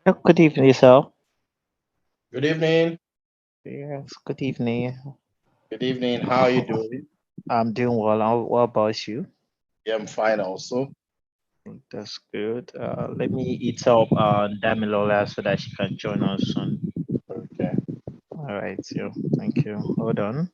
Good evening, sir. Good evening. Yes, good evening. Good evening. How are you doing? I'm doing well. What about you? Yeah, I'm fine also. That's good. Let me eat up Damilola so that she can join us soon. Okay. All right, so thank you. Hold on.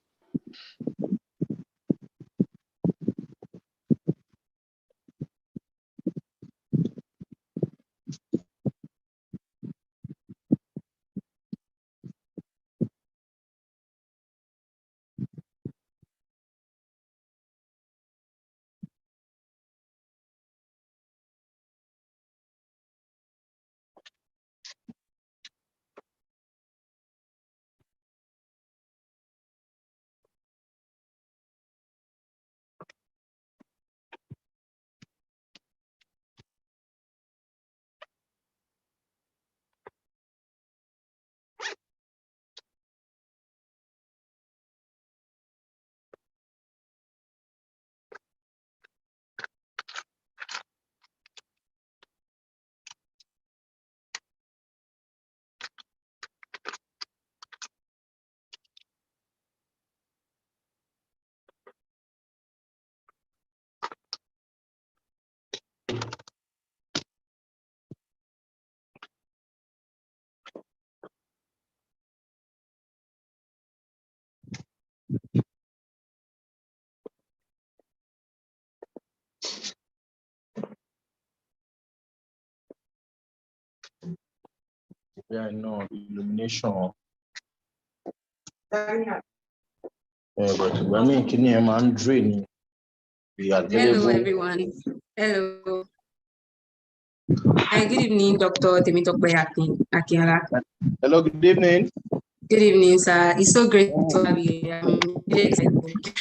Yeah, no illumination. But when me kini man drain, be Hello, available. everyone. Hello. Hi, good evening, Dr. Temitope Akinola. Hello, good evening. Good evening, sir. It's so great to have you here. I'm really excited.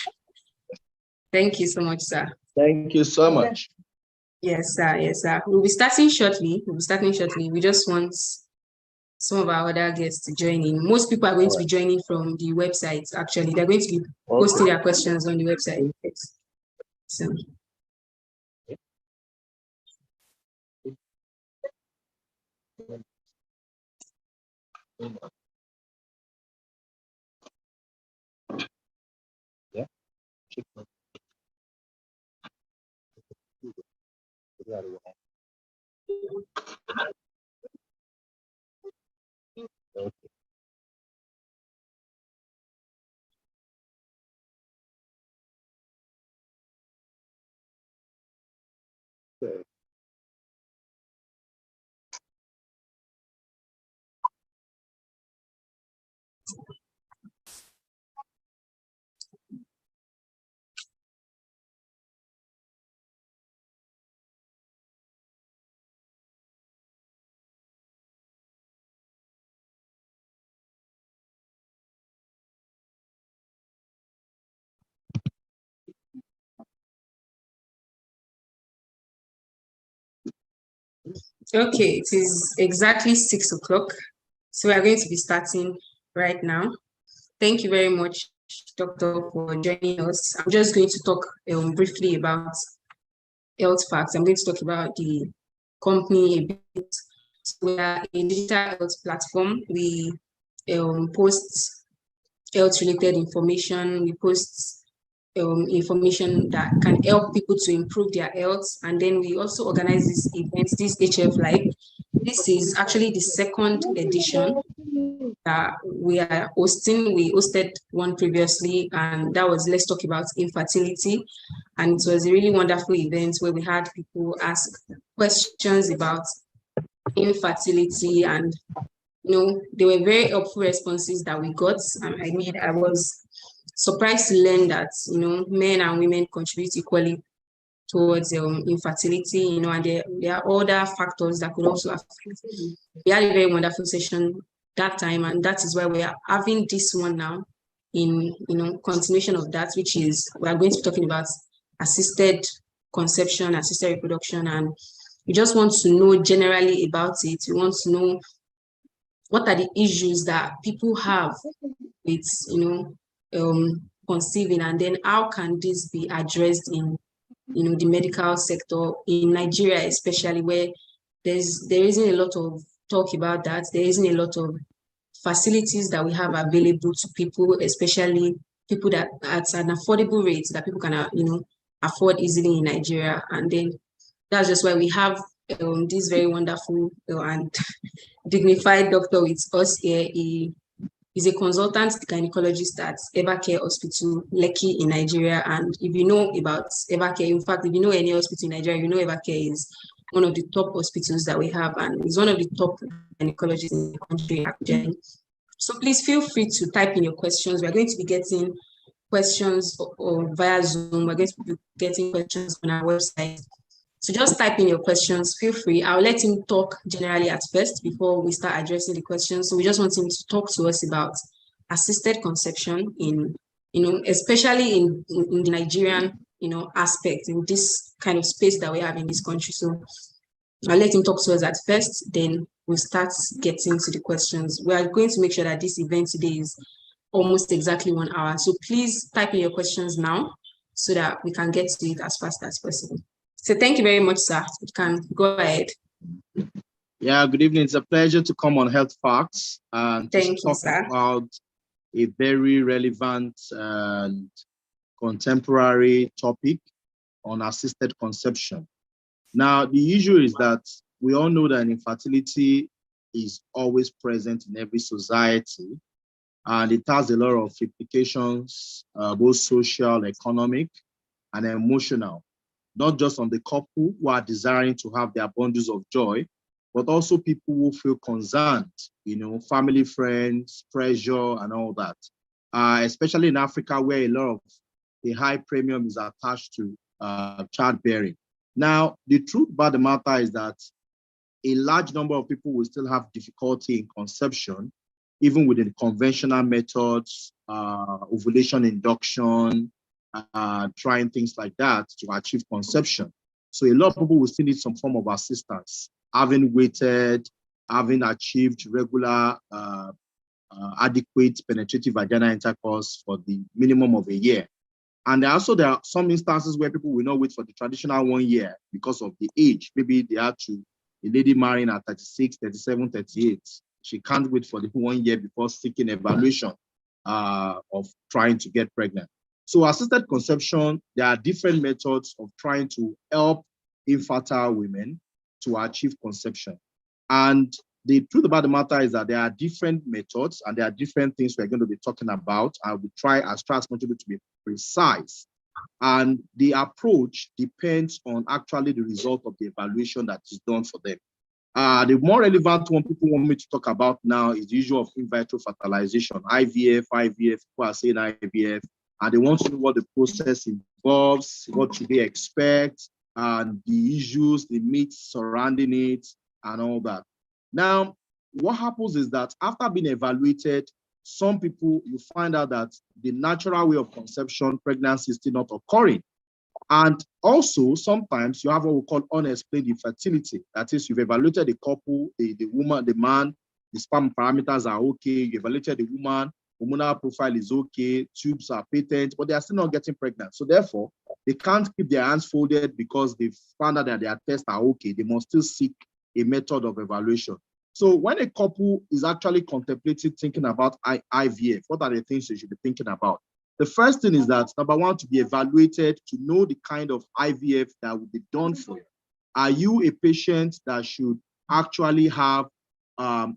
Thank you so much, sir. Thank you so much. Yes, sir. Yes, sir. We'll be starting shortly. We just want some of our other guests to join in. Most people are going to be joining from the website, actually. They're going to be posting their questions on the website. So, Yeah. okay, it is exactly 6 o'clock. So we are going to be starting right now. Thank you very much, Doctor, for joining us. I'm just going to talk briefly about health facts. I'm going to talk about the company a bit. So we are a digital health platform. We post health-related information. We post information that can help people to improve their health. And then we also organize these events, this HF Live. This is actually the second edition that we are hosting. We hosted one previously, and that was Let's Talk About Infertility. And it was a really wonderful event where we had people ask questions about infertility, and there were very helpful responses that we got. I was surprised to learn that men and women contribute equally towards infertility, and there are other factors that could also affect. We had a very wonderful session that time, and that is why we are having this one now in continuation of that, which is we are going to be talking about assisted conception, assisted reproduction, and we just want to know generally about it. We want to know what are the issues that people have with conceiving, and then how can this be addressed in the medical sector in Nigeria, especially where there isn't a lot of talk about that. There isn't a lot of facilities that we have available to people, especially people that at an affordable rate that people can, afford easily in Nigeria. And then that's just why we have this very wonderful and dignified doctor with us here. He is a consultant gynecologist at Evercare Hospital, Lekki in Nigeria. And if you know about Evercare, in fact, if you know any hospital in Nigeria, you know Evercare is one of the top hospitals that we have, and is one of the top gynecologists in the country, actually. So please feel free to type in your questions. We're going to be getting questions or via Zoom. We're going to be getting questions on our website. So just type in your questions, feel free. I'll let him talk generally at first before we start addressing the questions. So we just want him to talk to us about assisted conception in, especially in the Nigerian, aspect, in this kind of space that we have in this country. So I'll let him talk to us at first, then we'll start getting to the questions. We are going to make sure that this event today is almost exactly 1 hour. So please type in your questions now so that we can get to it as fast as possible. So thank you very much, sir. You can go ahead. Yeah, good evening. It's a pleasure to come on Health Facts and to talk about a very relevant and contemporary topic on assisted conception. Now, the issue is that we all know that infertility is always present in every society, and it has a lot of implications, both social, economic, and emotional, not just on the couple who are desiring to have their bundles of joy, but also people who feel concerned, family, friends, pressure, and all that. Especially in Africa, where a lot of the high premium is attached to childbearing. Now, the truth about the matter is that a large number of people will still have difficulty in conception, even with the conventional methods, ovulation induction, trying things like that to achieve conception. So a lot of people will still need some form of assistance, having waited, having achieved regular, adequate penetrative vaginal intercourse for the minimum of a year. And there are some instances where people will not wait for the traditional 1 year because of the age. Maybe they had a lady marrying at 36, 37, 38. She can't wait for the 1 year before seeking evaluation of trying to get pregnant. So assisted conception, there are different methods of trying to help infertile women to achieve conception. And the truth about the matter is that there are different methods and there are different things we're going to be talking about. I will try as much as possible to be precise. And the approach depends on actually the result of the evaluation that is done for them. The more relevant one people want me to talk about now is the issue of in vitro fertilization, IVF, people are saying IVF, and they want to know what the process involves, what should they expect, and the issues, the myths surrounding it, and all that. Now, what happens is that after being evaluated, some people, you find out that the natural way of conception, pregnancy is still not occurring. And also, sometimes you have what we call unexplained infertility. That is, you've evaluated the couple, the woman, the man, the sperm parameters are okay. You evaluated the woman, hormonal profile is okay, tubes are patent, but they are still not getting pregnant. So therefore, they can't keep their hands folded because they've found out that their tests are okay. They must still seek a method of evaluation. So when a couple is actually contemplating thinking about IVF, what are the things they should be thinking about? The first thing is that, number one, to be evaluated to know the kind of IVF that will be done for you. Are you a patient that should actually have a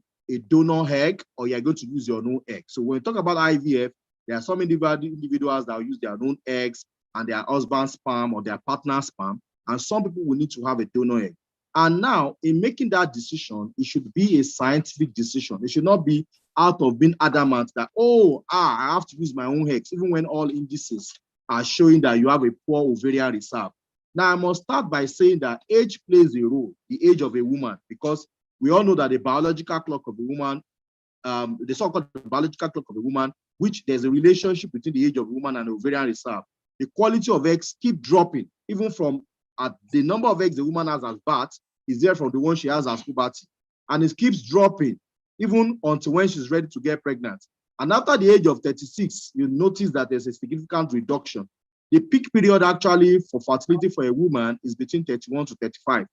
donor egg, or you're going to use your own egg? So when we talk about IVF, there are some individuals that will use their own eggs and their husband's sperm or their partner's sperm, and some people will need to have a donor egg. And now, in making that decision, it should be a scientific decision. It should not be out of being adamant that, I have to use my own eggs, even when all indices are showing that you have a poor ovarian reserve. Now, I must start by saying that age plays a role, the age of a woman, because we all know that the biological clock of a woman, the so-called biological clock of a woman, which there's a relationship between the age of a woman and the ovarian reserve. The quality of eggs keep dropping, even from the number of eggs the woman has as birth is there from the one she has as puberty. And it keeps dropping, even until when she's ready to get pregnant. And after the age of 36, you notice that there's a significant reduction. The peak period actually for fertility for a woman is between 31 to 35.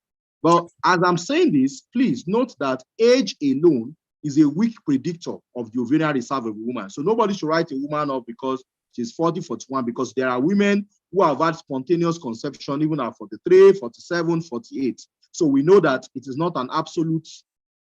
But as I'm saying this, please note that age alone is a weak predictor of the ovarian reserve of a woman. So nobody should write a woman off because she's 40, 41, because there are women who have had spontaneous conception even at 43, 47, 48. So we know that it is not an absolute,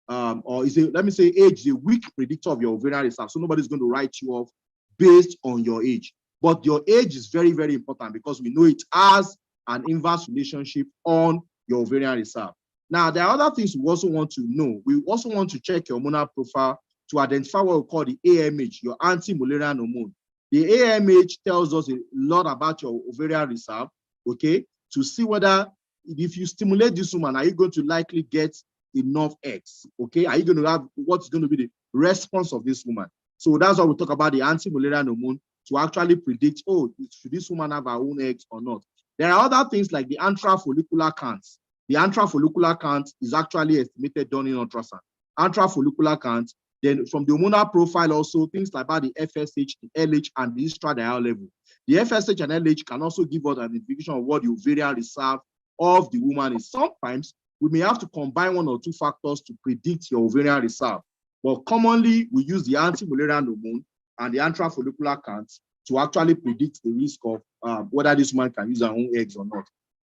or is a, let me say, age is a weak predictor of your ovarian reserve. So nobody's going to write you off based on your age. But your age is very, very important because we know it has an inverse relationship on your ovarian reserve. Now, there are other things we also want to know. We also want to check your hormonal profile to identify what we call the AMH, your anti-Mullerian hormone. The AMH tells us a lot about your ovarian reserve, okay, to see whether if you stimulate this woman, are you going to likely get enough eggs, okay? Are you going to have, what's going to be the response of this woman? So that's why we talk about the anti-Mullerian hormone to actually predict, oh, should this woman have her own eggs or not? There are other things like the intrafollicular count. The intrafollicular count is actually estimated done in ultrasound. Intrafollicular count, then from the hormonal profile also, things like about the FSH, the LH, and the estradiol level. The FSH and LH can also give us an indication of what the ovarian reserve of the woman is. Sometimes we may have to combine one or two factors to predict your ovarian reserve. But commonly, we use the anti-Mullerian hormone and the intrafollicular count to actually predict the risk of whether this woman can use her own eggs or not.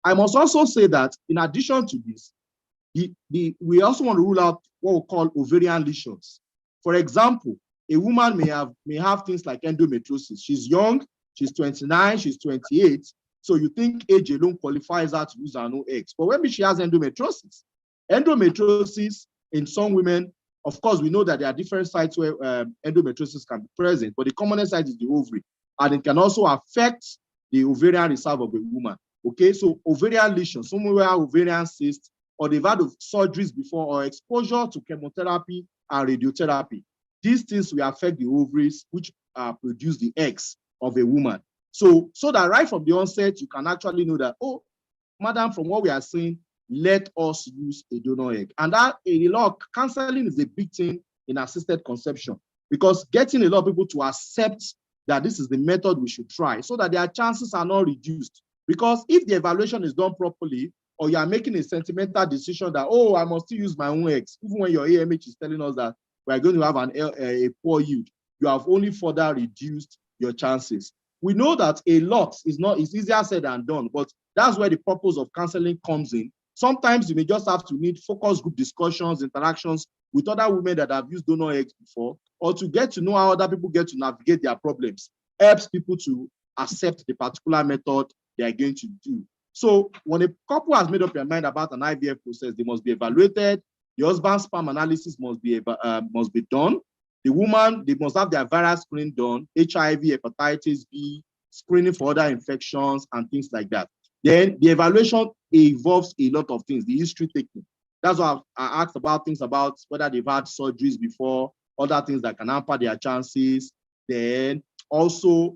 I must also say that in addition to this, we also want to rule out what we call ovarian lesions. For example, a woman may have things like endometriosis. She's young, she's 29, she's 28. So you think age alone qualifies her to use her own eggs. But maybe she has endometriosis. Endometriosis in some women, of course, we know that there are different sites where endometriosis can be present, but the commonest site is the ovary. And it can also affect the ovarian reserve of a woman. Okay, so ovarian lesions, some will have ovarian cysts, or they've had surgeries before, or exposure to chemotherapy and radiotherapy. These things will affect the ovaries, which produce the eggs of a woman. So that right from the onset, you can actually know that, oh, madam, from what we are seeing, let us use a donor egg. And that a lot of counseling is a big thing in assisted conception, because getting a lot of people to accept that this is the method we should try so that their chances are not reduced. Because if the evaluation is done properly, or you are making a sentimental decision that, oh, I must still use my own eggs, even when your AMH is telling us that we're going to have a poor yield, you have only further reduced your chances. We know that a lot it's easier said than done, but that's where the purpose of counseling comes in. Sometimes you may just have to need focus group discussions, interactions with other women that have used donor eggs before, or to get to know how other people get to navigate their problems, helps people to accept the particular method they are going to do. So when a couple has made up their mind about an IVF process, they must be evaluated. The husband's sperm analysis must be done. The woman, they must have their viral screening done, HIV, hepatitis B, screening for other infections and things like that. Then the evaluation involves a lot of things, the history taking. That's why I asked about things about whether they've had surgeries before, other things that can hamper their chances. Then also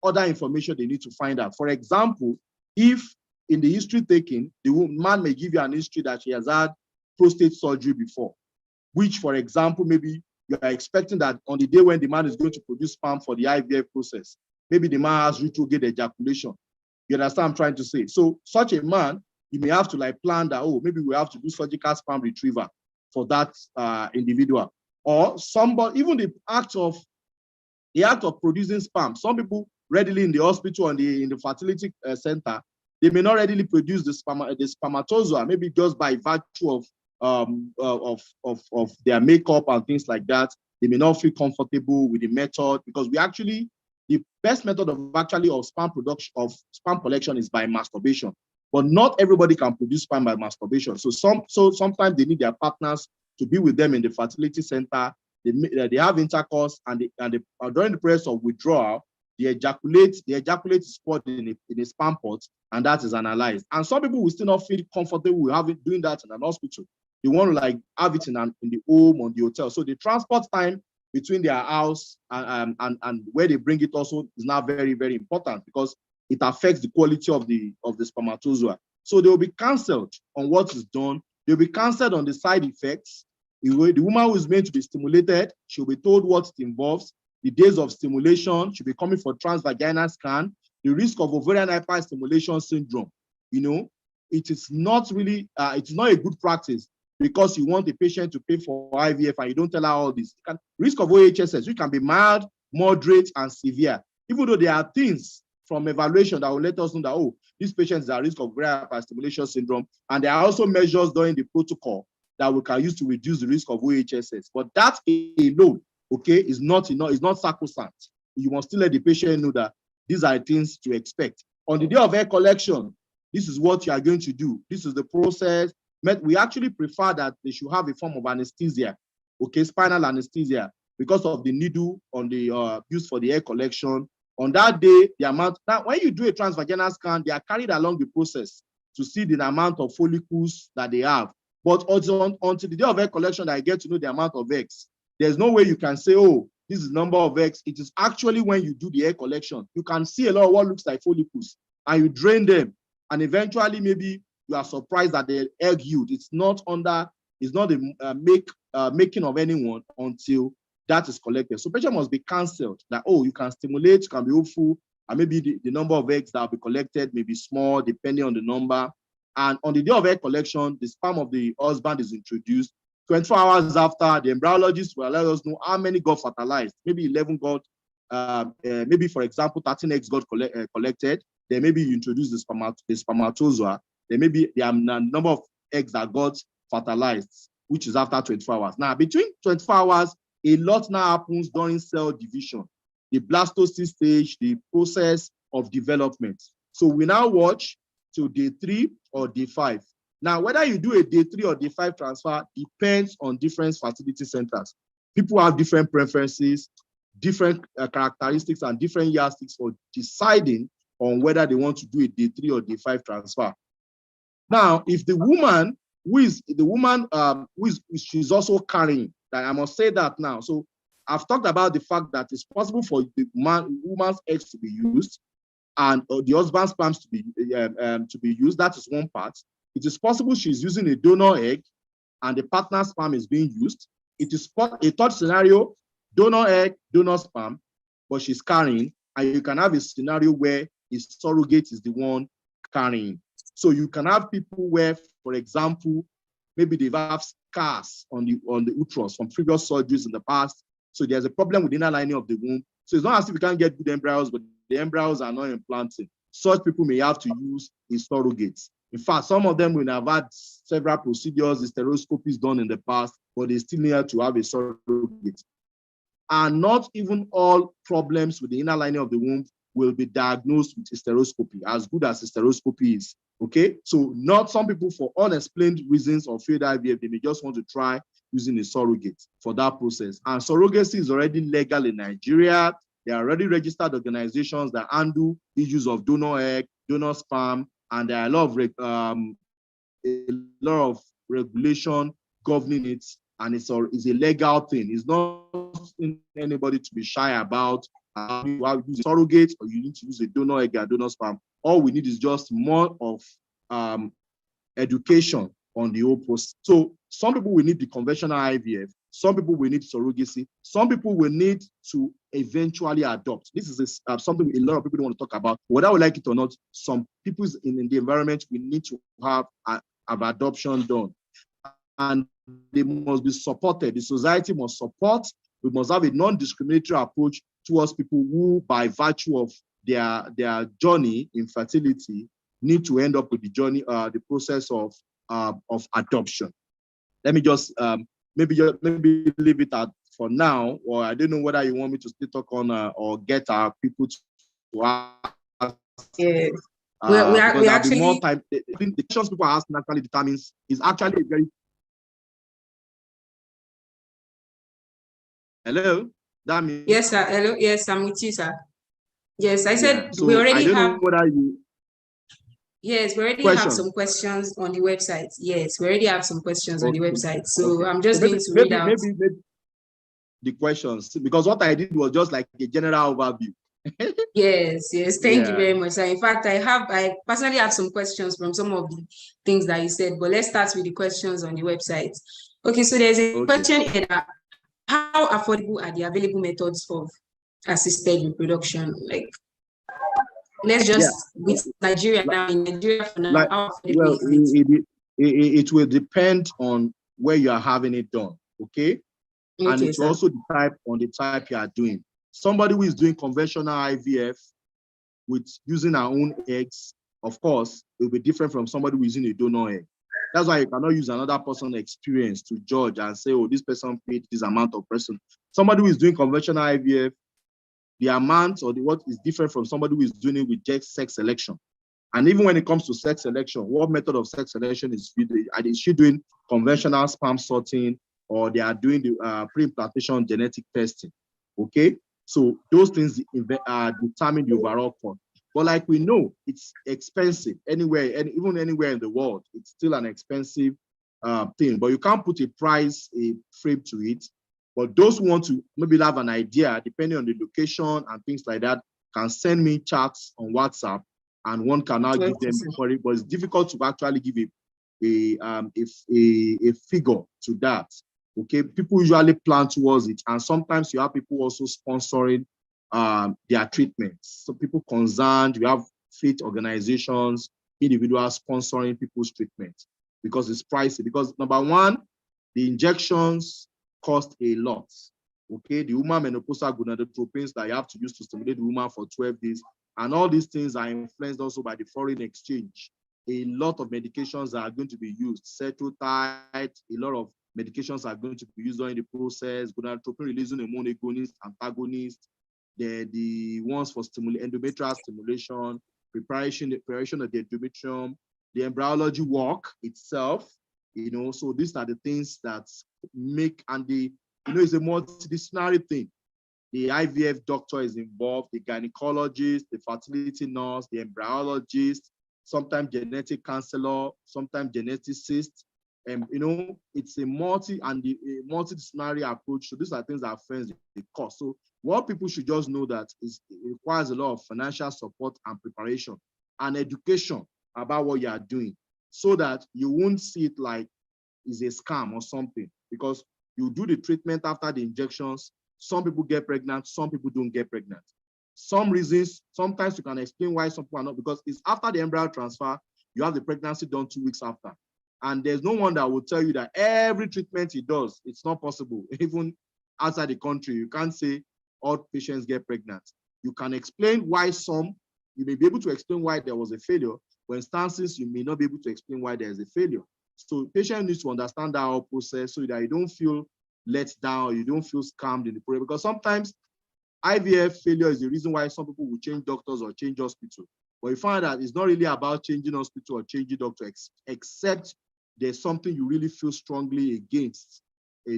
other information they need to find out. For example, if in the history taking, the man may give you an history that she has had prostate surgery before, which, for example, maybe you are expecting that on the day when the man is going to produce sperm for the IVF process, maybe the man has retrograde ejaculation. You understand what I'm trying to say? So such a man, you may have to like plan that, oh, maybe we have to do surgical sperm retrieval for that individual. Or somebody, even the act of producing sperm. Some people readily in the hospital and in the fertility center, they may not readily produce the spermatozoa, maybe just by virtue of their makeup and things like that. They may not feel comfortable with the method, because the best method of sperm production, of sperm collection, is by masturbation. But not everybody can produce sperm by masturbation. So sometimes they need their partners to be with them in the fertility center. They have intercourse, and during the process of withdrawal, the ejaculate is poured in a sperm pot, and that is analyzed. And some people will still not feel comfortable with doing that in an hospital. They want to like have it in the home or the hotel. So the transport time between their house and where they bring it also is now very, very important, because it affects the quality of the spermatozoa. So they will be counseled on what is done. They'll be counseled on the side effects. The woman who is meant to be stimulated, she'll be told what it involves, the days of stimulation, she'll be coming for transvaginal scan, the risk of ovarian hyperstimulation syndrome, it is not really, it's not a good practice because you want the patient to pay for IVF and you don't tell her all this. Risk of OHSS, which can be mild, moderate, and severe, even though there are things from evaluation that will let us know that, oh, these patients are at risk of greater hyperstimulation syndrome. And there are also measures during the protocol that we can use to reduce the risk of OHSS. But that alone, okay, is not enough, it's not sacrosanct. You must still let the patient know that these are things to expect. On the day of egg collection, this is what you are going to do. This is the process. We actually prefer that they should have a form of anesthesia, okay, spinal anesthesia, because of the needle on the used for the egg collection. On that day, the amount, now when you do a transvaginal scan, they are carried along the process to see the amount of follicles that they have. But also until the day of egg collection that I get to know the amount of eggs, there's no way you can say, oh, this is the number of eggs. It is actually when you do the egg collection, you can see a lot of what looks like follicles and you drain them. And eventually maybe you are surprised that the egg yield, it's not the making of anyone until that is collected. So patient must be counseled that, oh, you can stimulate, you can be hopeful, and maybe the number of eggs that will be collected may be small depending on the number. And on the day of egg collection, the sperm of the husband is introduced. 24 hours after, the embryologist will let us know how many got fertilized. Maybe 11 got, maybe for example, 13 eggs got collected. Then maybe you introduce the spermatozoa. Then maybe the number of eggs that got fertilized, which is after 24 hours. Now, between 24 hours, a lot now happens during cell division, the blastocyst stage, the process of development. So we now watch to day 3 or day 5. Now, whether you do a day 3 or day 5 transfer depends on different fertility centers. People have different preferences, different characteristics, and different yardsticks for deciding on whether they want to do a day 3 or day 5 transfer. Now, if the woman she's also carrying, that I must say that now. So I've talked about the fact that it's possible for the woman's eggs to be used and the husband's sperms to be used. That is one part. It is possible she's using a donor egg and the partner's sperm is being used. It is a third scenario, donor egg, donor sperm, but she's carrying, and you can have a scenario where a surrogate is the one carrying. So you can have people where, for example, maybe they have scars on the uterus from previous surgeries in the past. So there's a problem with the inner lining of the womb. So it's not as if we can't get good embryos, but the embryos are not implanting. Such people may have to use a surrogate. In fact, some of them will have had several procedures, hysteroscopies done in the past, but they still need to have a surrogate. And not even all problems with the inner lining of the womb will be diagnosed with hysteroscopy, as good as hysteroscopy is. Okay, so not some people, for unexplained reasons or failed IVF, they may just want to try using a surrogate for that process. And surrogacy is already legal in Nigeria. There are already registered organizations that handle issues of donor egg, donor sperm, and there are a lot of regulation governing it, and it's a legal thing. It's not anybody to be shy about. You have to use a surrogate, or you need to use a donor egg or donor sperm. All we need is just more of education on the whole process. So some people will need the conventional IVF, some people will need surrogacy, some people will need to eventually adopt. This is something a lot of people don't want to talk about. Whether we like it or not, some people in the environment will need to have adoption done. And they must be supported. The society must support. We must have a non-discriminatory approach towards people who, by virtue of their journey in fertility, need to end up with the journey, the process of adoption. Let me just maybe leave it at for now, or I don't know whether you want me to still talk on or get our people to ask. Yeah. We actually more time. The questions people ask naturally determines is actually a very. Hello, Dami. Yes, sir. Hello. Yes, I'm with you, sir. Yes, I said Yeah. So we already have. Yes, we already have some questions on the website. Yes, we already have some questions on the website. So I'm just going to read out the questions, because what I did was just like a general overview. Yes. Thank you very much, sir. In fact, I personally have some questions from some of the things that you said, but let's start with the questions on the website. Okay, so there's a question here. How affordable are the available methods of assisted reproduction? Like, let's just with Nigeria now, in Nigeria for now, like, how well, is it? it will depend on where you are having it done, okay? And Okay, it will also depend on the type you are doing. Somebody who is doing conventional IVF with using our own eggs, of course, it will be different from somebody who is using a donor egg. That's why you cannot use another person's experience to judge and say, oh, this person paid this amount of person. Somebody who is doing conventional IVF, the amount or what is different from somebody who is doing it with just sex selection. And even when it comes to sex selection, what method of sex selection is she doing conventional sperm sorting, or they are doing the pre-implantation genetic testing? Okay, so those things determine the overall cost. But like we know, it's expensive anywhere, and even anywhere in the world, it's still an expensive thing. But you can't put a price, a frame to it. But those who want to maybe have an idea, depending on the location and things like that, can send me chats on WhatsApp, and one can now give them for it. But it's difficult to actually give a figure to that. Okay, people usually plan towards it, and sometimes you have people also sponsoring their treatments. So people concerned, you have faith organizations, individuals sponsoring people's treatment because it's pricey. Because number one, the injections cost a lot. Okay, the human menopausal gonadotropins that you have to use to stimulate the woman for 12 days, and all these things are influenced also by the foreign exchange. A lot of medications are going to be used, cetotide, a lot of medications are going to be used during the process, gonadotropin releasing hormone agonist, antagonist, the ones for endometrial stimulation, preparation of the endometrium, the embryology work itself, you know. So these are the things that make, and the, you know, it's a multidisciplinary thing. The IVF doctor is involved, the gynecologist, the fertility nurse, the embryologist, sometimes genetic counselor, sometimes geneticist. And you know, it's a multidisciplinary approach. So these are things that affect the cost. So what people should just know that is it requires a lot of financial support and preparation and education about what you are doing, so that you won't see it like it's a scam or something, because you do the treatment after the injections. Some people get pregnant, some people don't get pregnant. Some reasons, sometimes you can explain why some people are not, because it's after the embryo transfer, you have the pregnancy done 2 weeks after. And there's no one that will tell you that every treatment he does, it's not possible. Even outside the country, you can't say all patients get pregnant. You can explain why some, you may be able to explain why there was a failure, but in instances, you may not be able to explain why there's a failure. So patient needs to understand that whole process so that you don't feel let down, or you don't feel scammed in the process. Because sometimes IVF failure is the reason why some people will change doctors or change hospital. But you find that it's not really about changing hospital or changing doctor, except there's something you really feel strongly against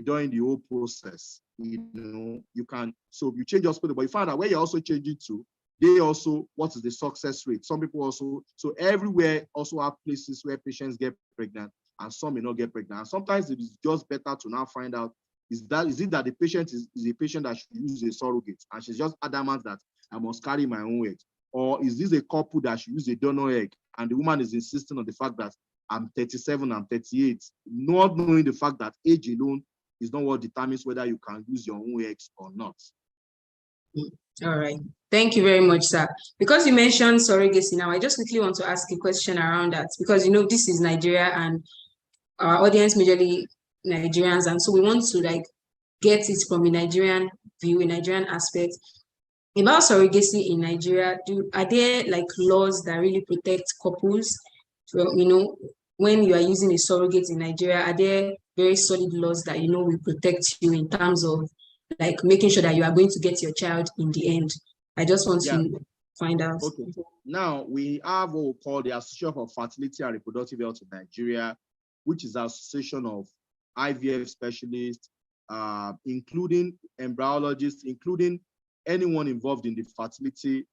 during the whole process. You know, you can, so you change hospital, but you find out where you're also changing to, they also, what is the success rate? Some people also, so everywhere also have places where patients get pregnant and some may not get pregnant. And sometimes it is just better to now find out, is it that the patient is a patient that should use a surrogate and she's just adamant that I must carry my own egg? Or is this a couple that should use a donor egg and the woman is insisting on the fact that I'm 37, I'm 38, not knowing the fact that age alone is not what determines whether you can use your own eggs or not. All right. Thank you very much, sir. Because you mentioned surrogacy now, I just quickly want to ask a question around that, because, you know, this is Nigeria and our audience majorly Nigerians, and so we want to like get it from a Nigerian view, a Nigerian aspect. About surrogacy in Nigeria, are there like laws that really protect couples? Well, you know, when you are using a surrogate in Nigeria, are there very solid laws that, you know, will protect you in terms of like making sure that you are going to get your child in the end? I just want to find out. Okay. Now we have what we call the Association for Fertility and Reproductive Health in Nigeria, which is an association of IVF specialists, including embryologists, including anyone involved in the fertility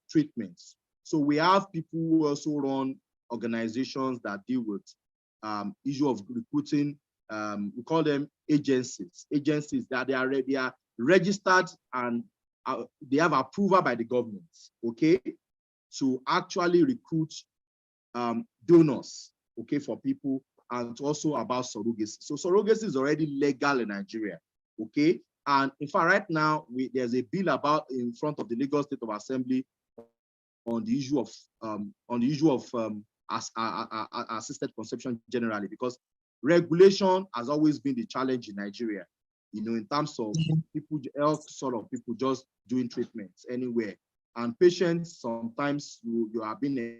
treatments. So we have people who also run organizations that deal with issue of recruiting. We call them agencies. Agencies that they are registered and they have approval by the government, okay, to actually recruit donors, okay, for people, and also about surrogacy. So surrogacy is already legal in Nigeria, okay? And in fact, right now, there's a bill in front of the Lagos State of Assembly on the issue of assisted conception generally, because regulation has always been the challenge in Nigeria, in terms of people, health sort of people just doing treatments anywhere. And patients, sometimes you are being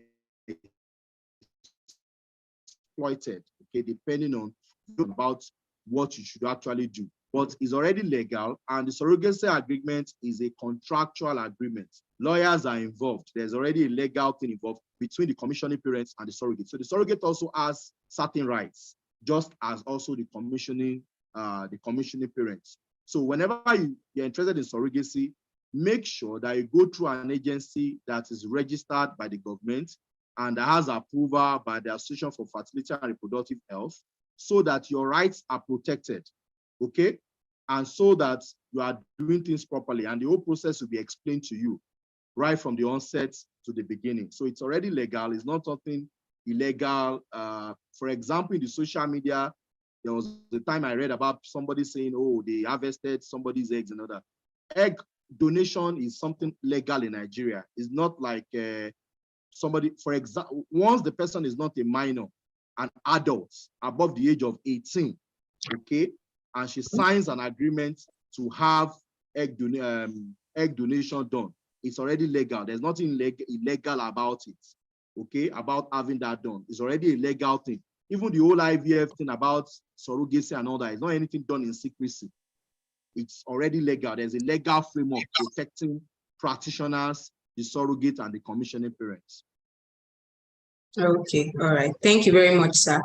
exploited, okay, depending on about what you should actually do. But it's already legal, and the surrogacy agreement is a contractual agreement. Lawyers are involved. There's already a legal thing involved between the commissioning parents and the surrogate. So the surrogate also has certain rights, just as also the commissioning parents. So whenever you're interested in surrogacy, make sure that you go through an agency that is registered by the government and that has approval by the Association for Fertility and Reproductive Health, so that your rights are protected, okay? And so that you are doing things properly, and the whole process will be explained to you right from the onset to the beginning. So it's already legal. It's not something illegal. For example, in the social media, there was the time I read about somebody saying, oh, they harvested somebody's eggs and all that. Egg donation is something legal in Nigeria. It's not like somebody, for example, once the person is not a minor, an adult above the age of 18, okay, and she signs an agreement to have egg donation done, it's already legal. There's nothing illegal about it, okay, about having that done. It's already a legal thing. Even the whole IVF thing about surrogacy and all that, it's not anything done in secrecy. It's already legal. There's a legal framework protecting practitioners, the surrogate, and the commissioning parents. Okay, all right. Thank you very much, sir.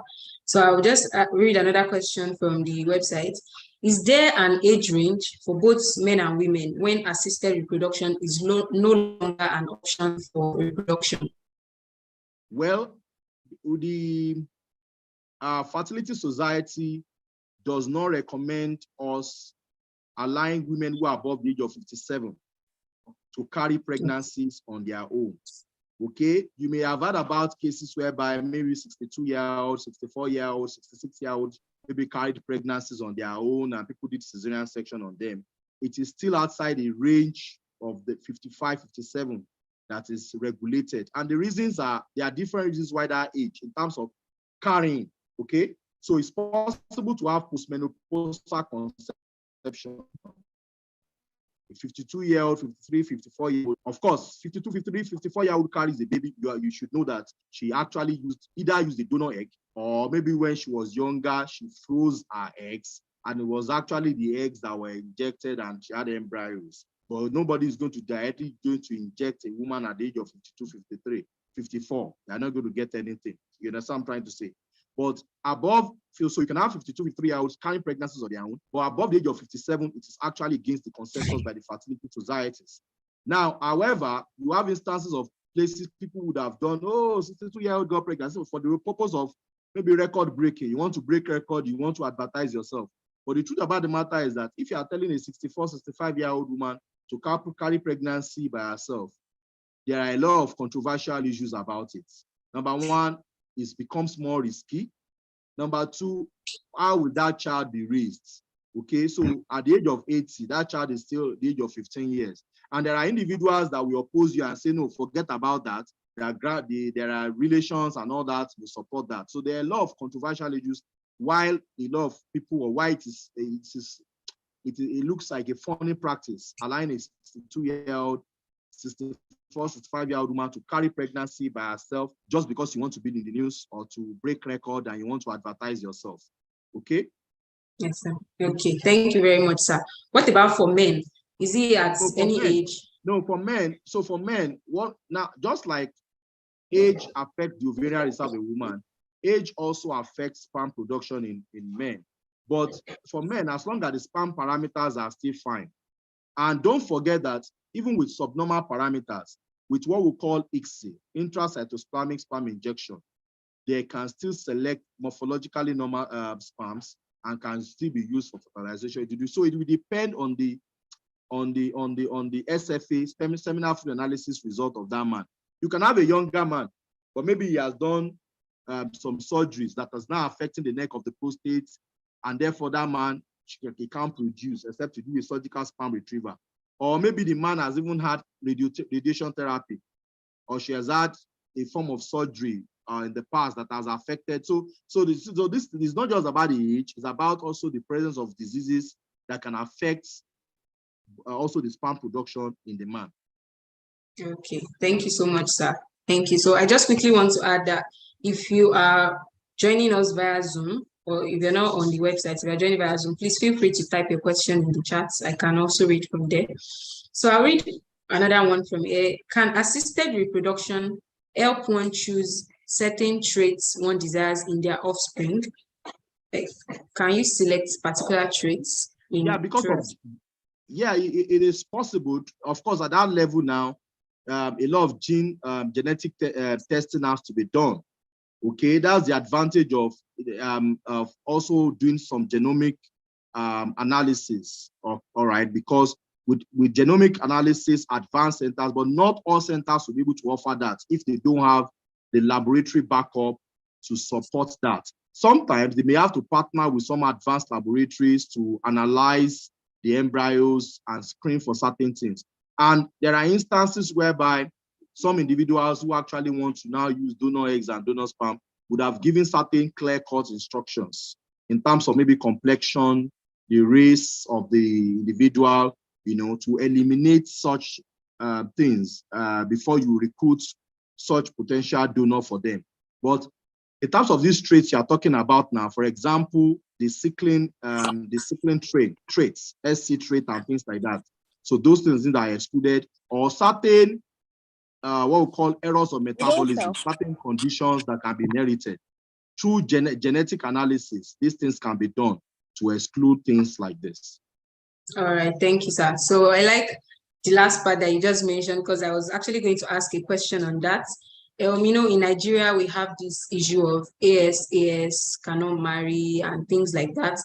So I'll just read another question from the website. Is there an age range for both men and women when assisted reproduction is no longer an option for reproduction? Well, the Fertility Society does not recommend us allowing women who are above the age of 57 to carry pregnancies on their own. Okay, you may have heard about cases whereby maybe 62-year-olds, 64-year-olds, 66-year-olds maybe carried pregnancies on their own and people did cesarean section on them. It is still outside the range of the 55, 57 that is regulated. And the reasons are, there are different reasons why that age in terms of carrying, okay? So it's possible to have postmenopausal conception. 52-year-old, 53, 54-year-old. Of course, 52, 53, 54-year-old carries a baby. You should know that she actually either used a donor egg, or maybe when she was younger, she froze her eggs, and it was actually the eggs that were injected and she had embryos. But nobody is going to directly inject a woman at the age of 52, 53, 54. They're not going to get anything. You understand what I'm trying to say? But above, so you can have 52, 53-year-olds carrying pregnancies on their own, but above the age of 57, it is actually against the consensus by the fertility societies. Now, however, you have instances of places people would have done, oh, 62-year-old got pregnant for the purpose of maybe record breaking. You want to break record, you want to advertise yourself. But the truth about the matter is that if you are telling a 64, 65-year-old woman to carry pregnancy by herself, there are a lot of controversial issues about it. Number one, it becomes more risky. Number two, how will that child be raised? Okay, so at the age of 80, that child is still the age of 15 years. And there are individuals that will oppose you and say, no, forget about that. There are relations and all that will support that. So there are a lot of controversial issues, while a lot of people, or why it looks like a funny practice, allowing a 62-year-old, 64, 65-year-old woman to carry pregnancy by herself just because you want to be in the news or to break record and you want to advertise yourself. Okay? Yes, sir. Okay, thank you very much, sir. What about for men? Is he at any age? No, for men. So for men, just like age affects the ovarian reserve of a woman, age also affects sperm production in men. But for men, as long as the sperm parameters are still fine. And don't forget that even with subnormal parameters, with what we call ICSI, intracytoplasmic sperm injection, they can still select morphologically normal sperms and can still be used for fertilization. So it will depend on the SFA, seminal fluid analysis result of that man. You can have a younger man, but maybe he has done some surgeries that is now affecting the neck of the prostate, and therefore that man, he can't produce except to do a surgical sperm retrieval. Or maybe the man has even had radiation therapy or she has had a form of surgery in the past that has affected. So this is not just about the age, it's about also the presence of diseases that can affect also the sperm production in the man. Okay, thank you so much, sir. Thank you. So I just quickly want to add that if you are joining us via Zoom, or if you're not on the website, if you're joining via Zoom, please feel free to type your question in the chat. I can also read from there. So I'll read another one from here. Can assisted reproduction help one choose certain traits one desires in their offspring? Like, can you select particular traits? Yeah, because of, yeah, it is possible. Of course, at that level now, a lot of genetic testing has to be done. Okay, that's the advantage of also doing some genomic analysis. All right, because with genomic analysis, advanced centers, but not all centers will be able to offer that if they don't have the laboratory backup to support that. Sometimes they may have to partner with some advanced laboratories to analyze the embryos and screen for certain things. And there are instances whereby some individuals who actually want to now use donor eggs and donor sperm would have given certain clear-cut instructions in terms of maybe complexion, the race of the individual, you know, to eliminate such things before you recruit such potential donor for them. But in terms of these traits you are talking about now, for example, the sickling traits, SC trait and things like that. So those things that are excluded, or certain what we call errors of metabolism, certain conditions that can be inherited. Through genetic analysis, these things can be done to exclude things like this. All right, thank you, sir. So I like the last part that you just mentioned, because I was actually going to ask a question on that. You know, in Nigeria, we have this issue of AS cannot marry and things like that.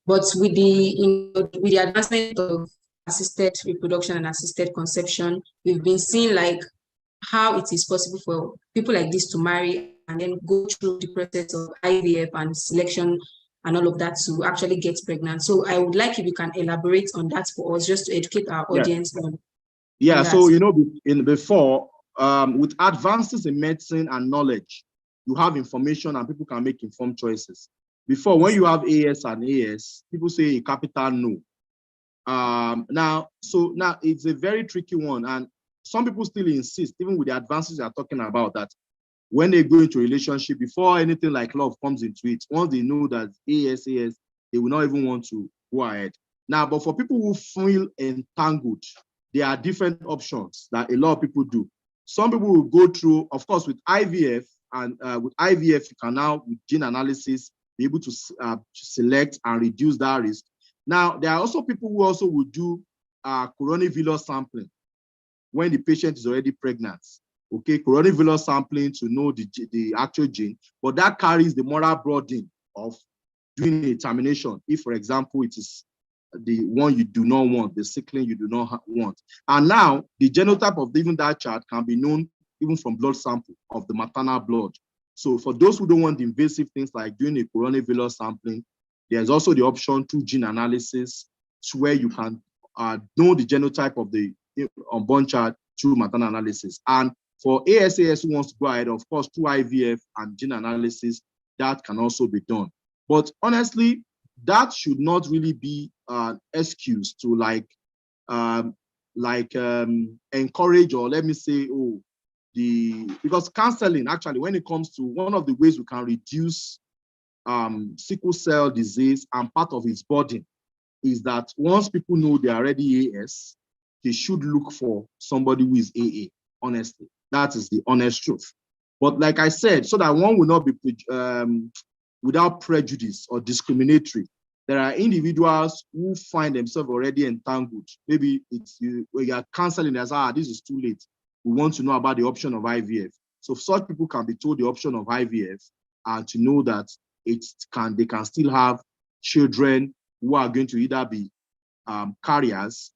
But with the advancement of assisted reproduction and assisted conception, we've been seeing like how it is possible for people like this to marry and then go through the process of IVF and selection and all of that to actually get pregnant. So I would like if you can elaborate on that for us, just to educate our audience on. Yeah, so you know, before with advances in medicine and knowledge, you have information and people can make informed choices. Before, when you have AS and AS, people say a capital no. Now it's a very tricky one, and some people still insist, even with the advances they are talking about, that when they go into a relationship, before anything like love comes into it, once they know that AS, they will not even want to go ahead. Now, but for people who feel entangled, there are different options that a lot of people do. Some people will go through, of course, with IVF, and with IVF, you can now, with gene analysis, be able to select and reduce that risk. Now, there are also people who also will do coronary villus sampling when the patient is already pregnant. Okay, coronary villus sampling to know the actual gene, but that carries the moral burden of doing a termination if, for example, it is the one you do not want, the sickling you do not want. And now the genotype of even that child can be known even from blood sample of the maternal blood. So for those who don't want the invasive things like doing a coronary villus sampling, there's also the option through gene analysis to where you can know the genotype of the unborn child through maternal analysis. And for ASAS who wants to go ahead, of course, through IVF and gene analysis, that can also be done. But honestly, that should not really be an excuse to encourage, or let me say, because counseling, actually, when it comes to one of the ways we can reduce sickle cell disease and part of its burden is that once people know they're already AS, they should look for somebody who is AA, honestly. That is the honest truth. But like I said, so that one will not be without prejudice or discriminatory, there are individuals who find themselves already entangled. Maybe it's when you are counseling as, this is too late. We want to know about the option of IVF. So such people can be told the option of IVF and to know that they can still have children who are going to either be carriers,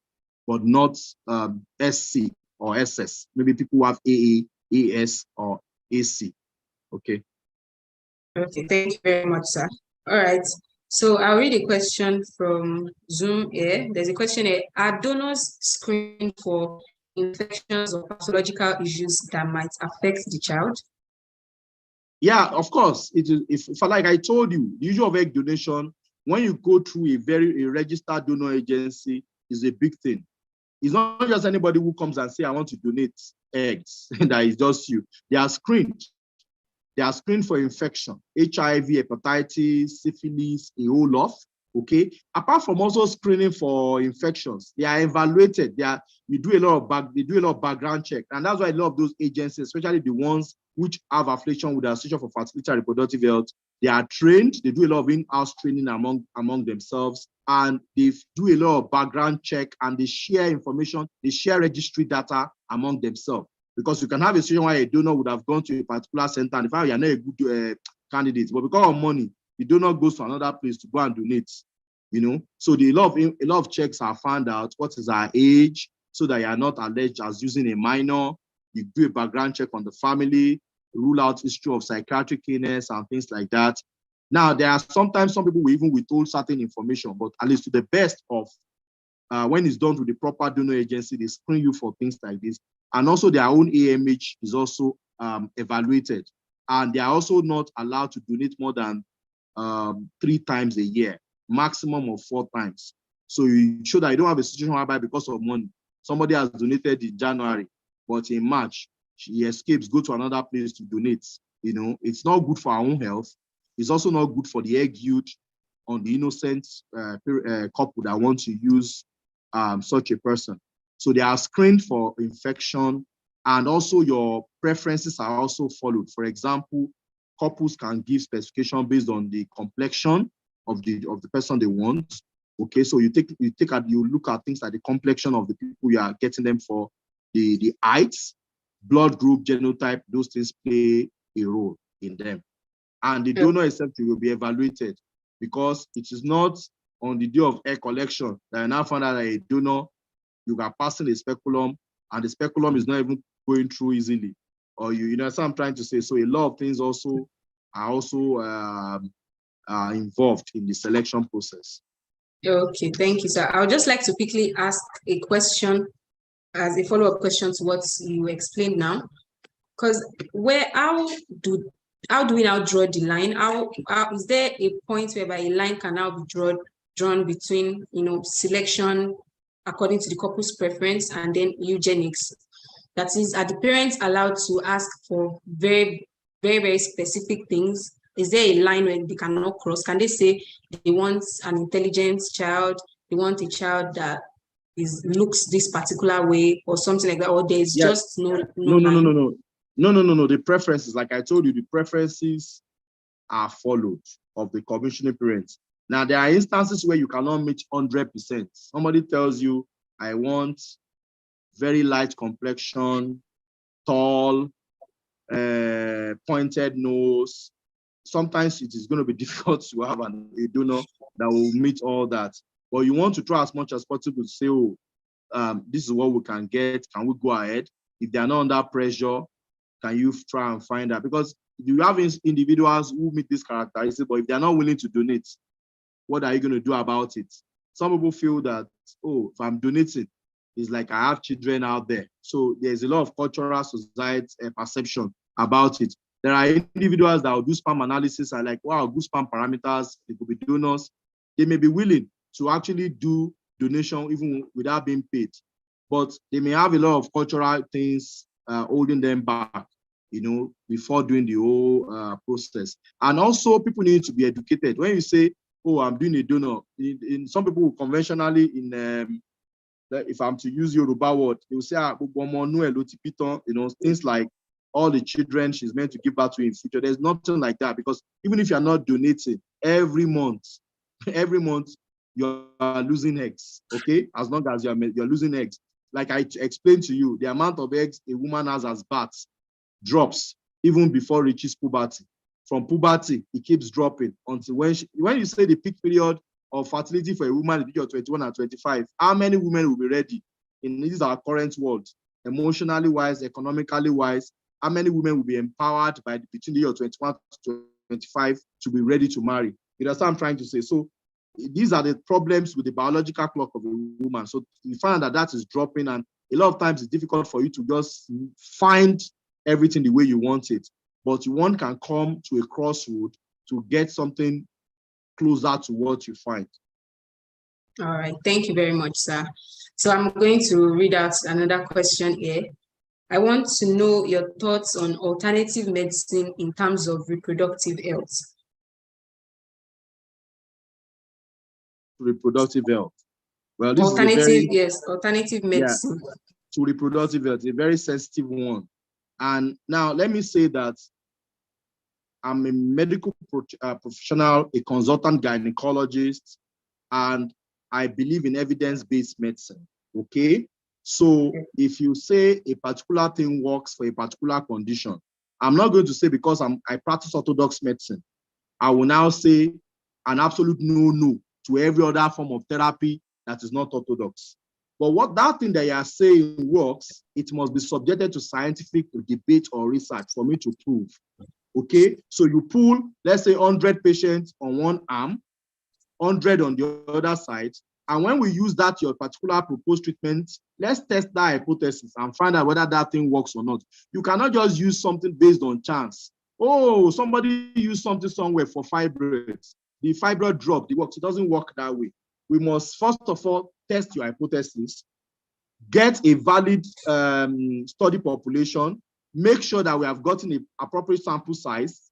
but not SC or SS. Maybe people who have AA, AS, or AC. Okay. Okay, thank you very much, sir. All right. So I'll read a question from Zoom here. There's a question here. Are donors screened for infections or pathological issues that might affect the child? Yeah, of course. It is. If like I told you, the issue of egg donation, when you go through a registered donor agency, is a big thing. It's not just anybody who comes and say, I want to donate eggs. That is just you. They are screened. They are screened for infection, HIV, hepatitis, syphilis, a whole lot. Okay. Apart from also screening for infections, they are evaluated. They do a lot of background check, and that's why a lot of those agencies, especially the ones which have affiliation with the Association for Fertility and Reproductive Health, they are trained. They do a lot of in-house training among themselves, and they do a lot of background check, and they share information. They share registry data among themselves. Because you can have a situation where a donor would have gone to a particular center, and if you are not a good candidate, but because of money, the donor goes to another place to go and donate. So a lot of checks are found out. What is our age, so that you are not alleged as using a minor. You do a background check on the family, rule out history of psychiatric illness and things like that. Now, there are sometimes some people will even withhold certain information, but at least to the best of when it's done through the proper donor agency, they screen you for things like this. And also their own AMH is also evaluated. And they are also not allowed to donate more than 3 times a year, maximum of 4 times. So you show that you don't have a situation whereby because of money, somebody has donated in January, but in March, she escapes, go to another place to donate. It's not good for our own health. It's also not good for the egg yield on the innocent couple that want to use such a person. So they are screened for infection, and also your preferences are also followed. For example, couples can give specification based on the complexion of the person they want. Okay, so you look at things like the complexion of the people you are getting them for, the heights, blood group, genotype. Those things play a role in them. And the donor itself will be evaluated, because it is not on the day of egg collection that I now found out that a donor, you are passing a speculum, and the speculum is not even going through easily. Or you know what I'm trying to say. So a lot of things also are involved in the selection process. Okay, thank you, sir. I would just like to quickly ask a question as a follow-up question to what you explained now. Because how do we now draw the line? How is there a point whereby a line can now be drawn between selection according to the couple's preference and then eugenics? That is, are the parents allowed to ask for very, very, very specific things? Is there a line where they cannot cross? Can they say they want an intelligent child, they want a child that looks this particular way or something like that, or there's just no line? No. The preferences, like I told you, the preferences are followed of the commissioning parents. Now, there are instances where you cannot meet 100%. Somebody tells you, I want very light complexion, tall, pointed nose. Sometimes it is going to be difficult to have a donor that will meet all that. But you want to try as much as possible to say, this is what we can get. Can we go ahead? If they are not under pressure, can you try and find that? Because you have individuals who meet this characteristic, but if they are not willing to donate, what are you going to do about it? Some people feel that, if I'm donating, it's like I have children out there. So there's a lot of cultural society perception about it. There are individuals that will do sperm analysis and like, wow, good sperm parameters, they could be donors. They may be willing to actually do donation even without being paid, but they may have a lot of cultural things holding them back, before doing the whole process. And also people need to be educated. When you say, I'm doing a donor, in some people conventionally if I'm to use Yoruba word, they will say, things like all the children she's meant to give birth to in future. There's nothing like that, because even if you're not donating, every month you are losing eggs, okay? As long as you're losing eggs. Like I explained to you, the amount of eggs a woman has as birth drops even before it reaches puberty. From puberty, it keeps dropping until when you say the peak period of fertility for a woman in the age of 21 and 25, how many women will be ready in this our current world, emotionally wise, economically wise? How many women will be empowered between the age of 21 to 25 to be ready to marry? You know what I'm trying to say? So these are the problems with the biological clock of a woman. So you find that is dropping, and a lot of times it's difficult for you to just find everything the way you want it, but one can come to a crossroad to get something closer to what you find. All right, thank you very much, sir. So I'm going to read out another question here. I want to know your thoughts on alternative medicine in terms of reproductive health. Reproductive health. Well, this alternative medicine. Yeah, to reproductive health, a very sensitive one. And now let me say that I'm a medical professional, a consultant gynecologist, and I believe in evidence-based medicine, okay? So if you say a particular thing works for a particular condition, I'm not going to say because I practice orthodox medicine, I will now say an absolute no to every other form of therapy that is not orthodox. But what that thing that you are saying works, it must be subjected to scientific debate or research for me to prove. Okay, so you pull, let's say 100 patients on one arm, 100 on the other side, and when we use that, your particular proposed treatment, let's test that hypothesis and find out whether that thing works or not. You cannot just use something based on chance. Oh, somebody used something somewhere for fibroids. The fibroid dropped, it works. It doesn't work that way. We must, first of all, test your hypothesis, get a valid study population, make sure that we have gotten an appropriate sample size,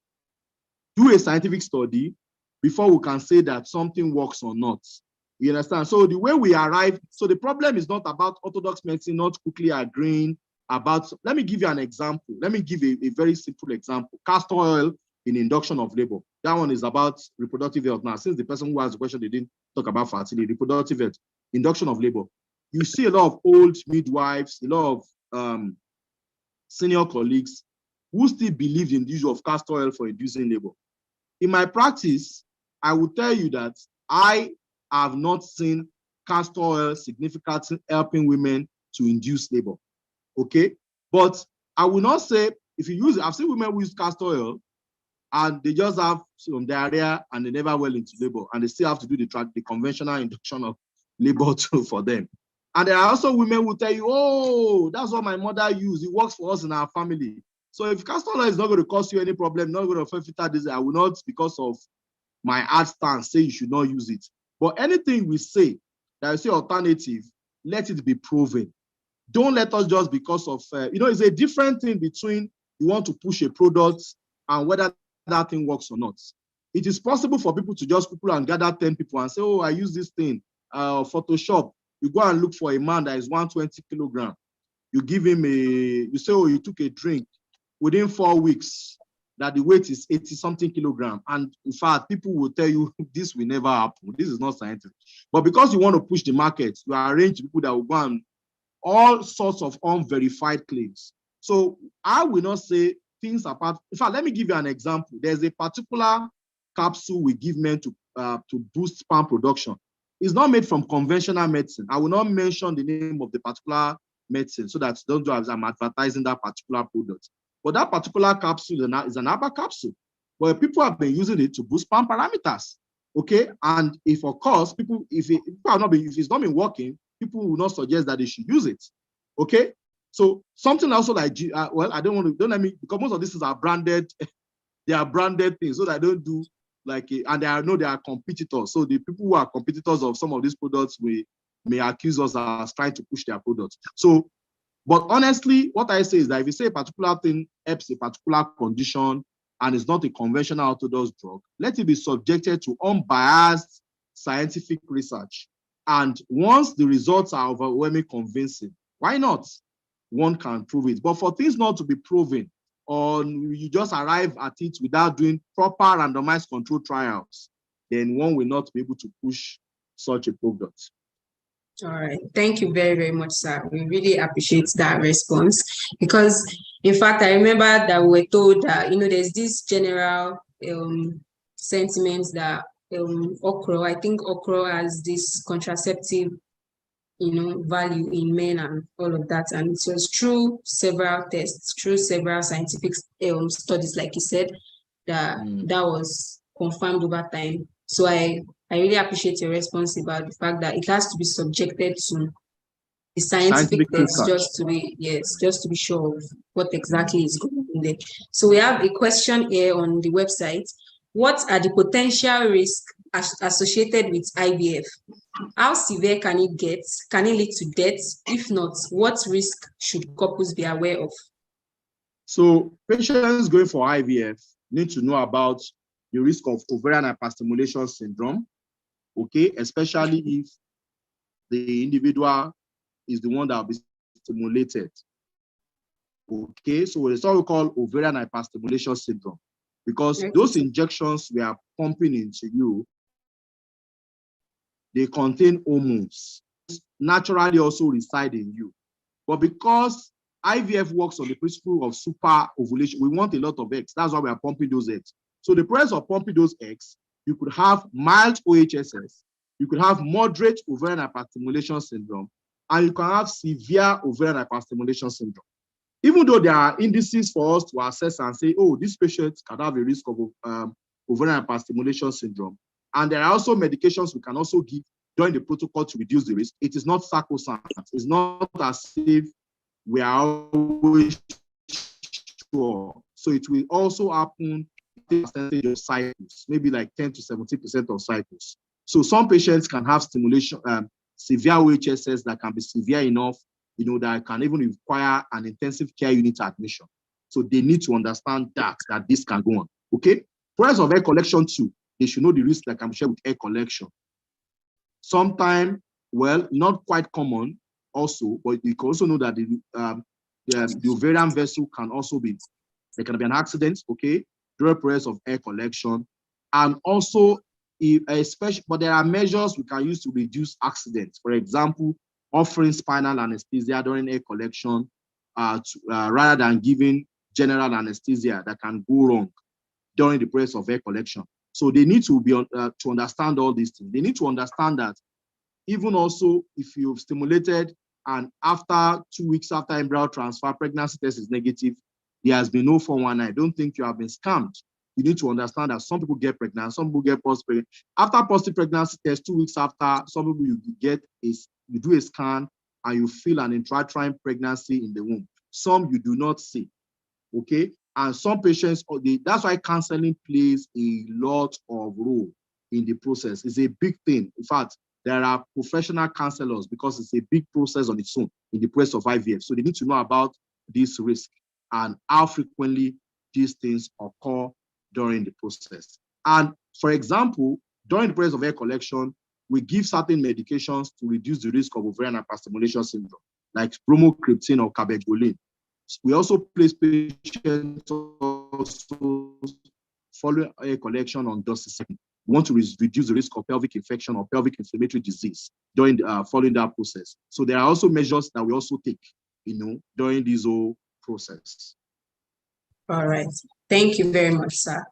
do a scientific study before we can say that something works or not. You understand? So the way we arrive, so the problem is not about orthodox medicine not quickly agreeing about, let me give you an example. Let me give a very simple example. Castor oil in induction of labor. That one is about reproductive health. Now, since the person who asked the question, they didn't talk about fertility, reproductive health, induction of labor. You see a lot of old midwives, a lot of senior colleagues who still believe in the use of castor oil for inducing labor. In my practice, I will tell you that I have not seen castor oil significantly helping women to induce labor. Okay, but I will not say if you use it. I've seen women who use castor oil and they just have some diarrhea and they never well into labor, and they still have to do the conventional induction of labor too for them. And there are also women who tell you, oh, that's what my mother used. It works for us in our family. So if castor oil is not going to cause you any problem, not going to affect fetal disease, I will not, because of my hard stance, say you should not use it. But anything we say that is alternative, let it be proven. Don't let us just because of, it's a different thing between you want to push a product and whether that thing works or not. It is possible for people to just people and gather 10 people and say, oh, I use this thing, Photoshop. You go and look for a man that is 120 kilograms. You give him you say, oh, you took a drink. Within 4 weeks, that the weight is 80 something kilograms. And in fact, people will tell you this will never happen. This is not scientific. But because you want to push the market, you arrange people that will go and all sorts of unverified claims. So I will not say things apart. In fact, let me give you an example. There's a particular capsule we give men to boost sperm production. It's not made from conventional medicine. I will not mention the name of the particular medicine so that don't do as I'm advertising that particular product. But that particular capsule is an herbal capsule where people have been using it to boost sperm parameters. Okay, and if of course if it's not been working, people will not suggest that they should use it. Okay, so something also like I don't let me, because most of these are branded, they are branded things, so that I don't do like and I know they are competitors. So the people who are competitors of some of these products may accuse us as trying to push their products. So, but honestly, what I say is that if you say a particular thing helps a particular condition and it's not a conventional orthodox drug, let it be subjected to unbiased scientific research. And once the results are overwhelmingly convincing, why not? One can prove it. But for things not to be proven, or you just arrive at it without doing proper randomized control trials, then one will not be able to push such a product. All right. Thank you very, very much, sir. We really appreciate that response because, in fact, I remember that we were told that, there's this general sentiment that okra, I think okra has this contraceptive, value in men and all of that. And it was through several tests, through several scientific studies, like you said, that was confirmed over time. So I really appreciate your response about the fact that it has to be subjected to the scientific test just to be, yes, just to be sure of what exactly is going on there. So we have a question here on the website. What are the potential risks associated with IVF? How severe can it get? Can it lead to death? If not, what risk should couples be aware of? So patients going for IVF need to know about the risk of ovarian hyperstimulation syndrome, okay, especially if the individual is the one that will be stimulated. Okay, so it's what we call ovarian hyperstimulation syndrome, because those injections we are pumping into you, they contain hormones, naturally also reside in you. But because IVF works on the principle of super ovulation, we want a lot of eggs. That's why we are pumping those eggs. So the process of pumping those eggs, you could have mild OHSS, you could have moderate ovarian hyperstimulation syndrome, and you can have severe ovarian hyperstimulation syndrome. Even though there are indices for us to assess and say, oh, this patient can have a risk of ovarian hyperstimulation syndrome. And there are also medications we can also give during the protocol to reduce the risk. It is not sacrosanct. It's not as if we are always sure. So it will also happen in percentage of cycles, maybe like 10 to 70% of cycles. So some patients can have stimulation, severe OHSS that can be severe enough, that can even require an intensive care unit admission. So they need to understand that this can go on. Okay. Price of egg collection too. They should know the risk that can be shared with egg collection. Sometimes, well, not quite common also, but you can also know that the ovarian vessel can also be, there can be an accident, okay, during the process of egg collection. And also, especially, but there are measures we can use to reduce accidents. For example, offering spinal anesthesia during egg collection rather than giving general anesthesia that can go wrong during the process of egg collection. So they need to be to understand all these things. They need to understand that even also if you've stimulated and after 2 weeks after embryo transfer, pregnancy test is negative, there has been no 419. Don't think you have been scammed. You need to understand that some people get pregnant, some people get post-pregnant. After positive pregnancy test, 2 weeks after, some people you do a scan and you feel an intrauterine pregnancy in the womb. Some you do not see, okay? And some patients, that's why counseling plays a lot of role in the process. It's a big thing. In fact, there are professional counselors because it's a big process on its own in the process of IVF. So they need to know about this risk and how frequently these things occur during the process. And for example, during the process of egg collection, we give certain medications to reduce the risk of ovarian hyperstimulation syndrome, like bromocriptine or cabergoline. We also place patients also following egg collection on doxycycline. We want to reduce the risk of pelvic infection or pelvic inflammatory disease during following that process. So there are also measures that we also take, during this whole process. All right. Thank you very much, sir.